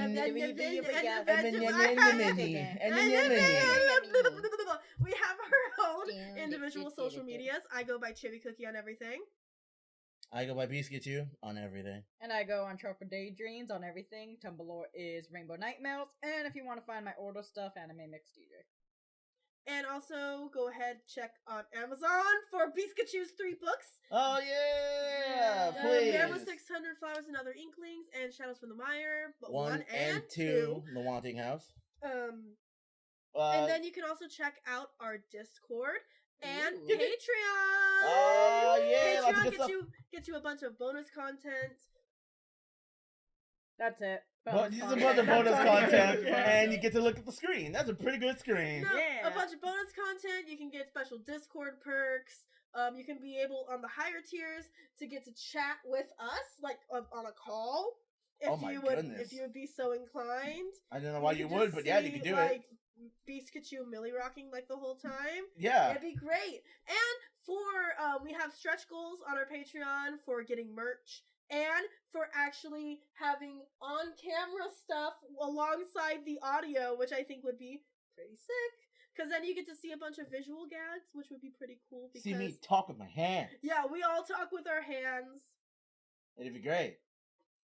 We have our own individual social medias. I go by Chibi Cookie on everything. I go by Biscuit You on everything. And I go on Tropical Daydreams on everything. Tumblr is Rainbow Nightmares. And if you want to find my older stuff, Anime Mix DJ. And also go ahead check on Amazon for Biscuit's 3 books. Oh yeah, please. There was 600 Flowers and Other Inklings and Shadows from the Mire, but 1 and 2. The Wanting House. And then you can also check out our Discord and Ooh. Patreon. Oh, yeah, lots of good Patreon stuff. gets you a bunch of bonus content. That's it. But just a content. bunch of bonus That's all you content, get. and you get to look at the screen. That's a pretty good screen. No, Yeah. a bunch of bonus content. You can get special Discord perks. You can be able on the higher tiers to get to chat with us, like on a call. If Oh my you would, goodness. if you would be so inclined. I don't know why you can would, just but yeah, you see, can do like, it. Pikachu Millie rocking like the whole time. Yeah. It'd be great. And for we have stretch goals on our Patreon for getting merch and for actually having on camera stuff alongside the audio, which I think would be pretty sick. Because then you get to see a bunch of visual gags, which would be pretty cool. Because, See me talk with my hands. yeah, we all talk with our hands. It'd be great.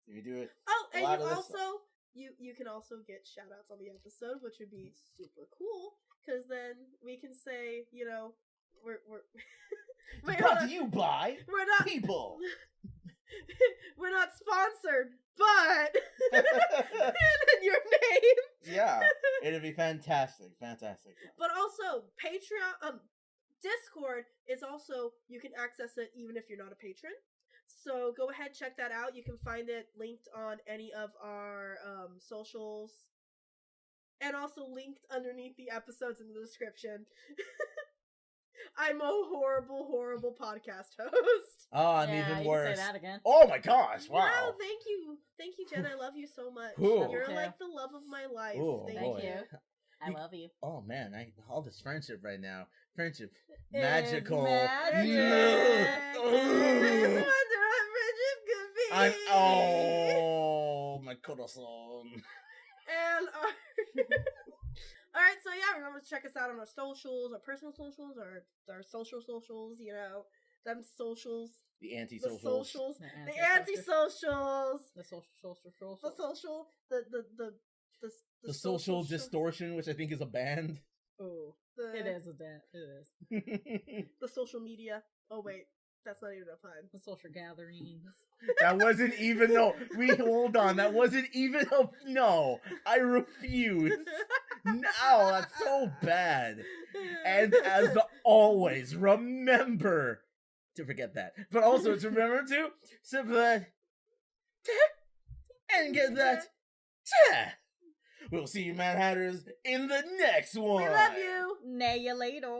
If you do it. Oh, A and lot you of this also you can also get shout outs on the episode, which would be super cool. Because then we can say, we're Wait, hold Brought on. to you by We're not people. we're not sponsored, but and then your name. Yeah, it'd be fantastic. Fantastic. But also Patreon, Discord is also, you can access it even if you're not a patron. So go ahead, check that out. You can find it linked on any of our socials, and also linked underneath the episodes in the description. I'm a horrible, horrible podcast host. Oh, I'm Yeah, even you worse. can say that again. Oh my gosh! Wow. Wow, thank you, Jen. I love you so much. Ooh. You're Thank you. like the love of my life. Ooh, Thank boy. you. I love you. Oh man, all this friendship right now. Friendship, It's magical. magic. This Ugh. wonder what friendship could be. Oh my corazón. And all right, so yeah, remember to check us out on our socials, our personal socials, or our social socials. You know, them socials, The the anti-socials. socials, The the anti-socials, The social. the social, The social distortion, which I think is a band. Oh, The, it is a dent. It is. the social media. Oh wait, that's not even a pun. The social gatherings. That wasn't even hold on. That wasn't even no. I refuse. No, that's so bad. And as always, remember to forget that. But also to remember to subscribe and get that. We'll see you, Mad Hatters, in the next one. We love you. Nay, you later.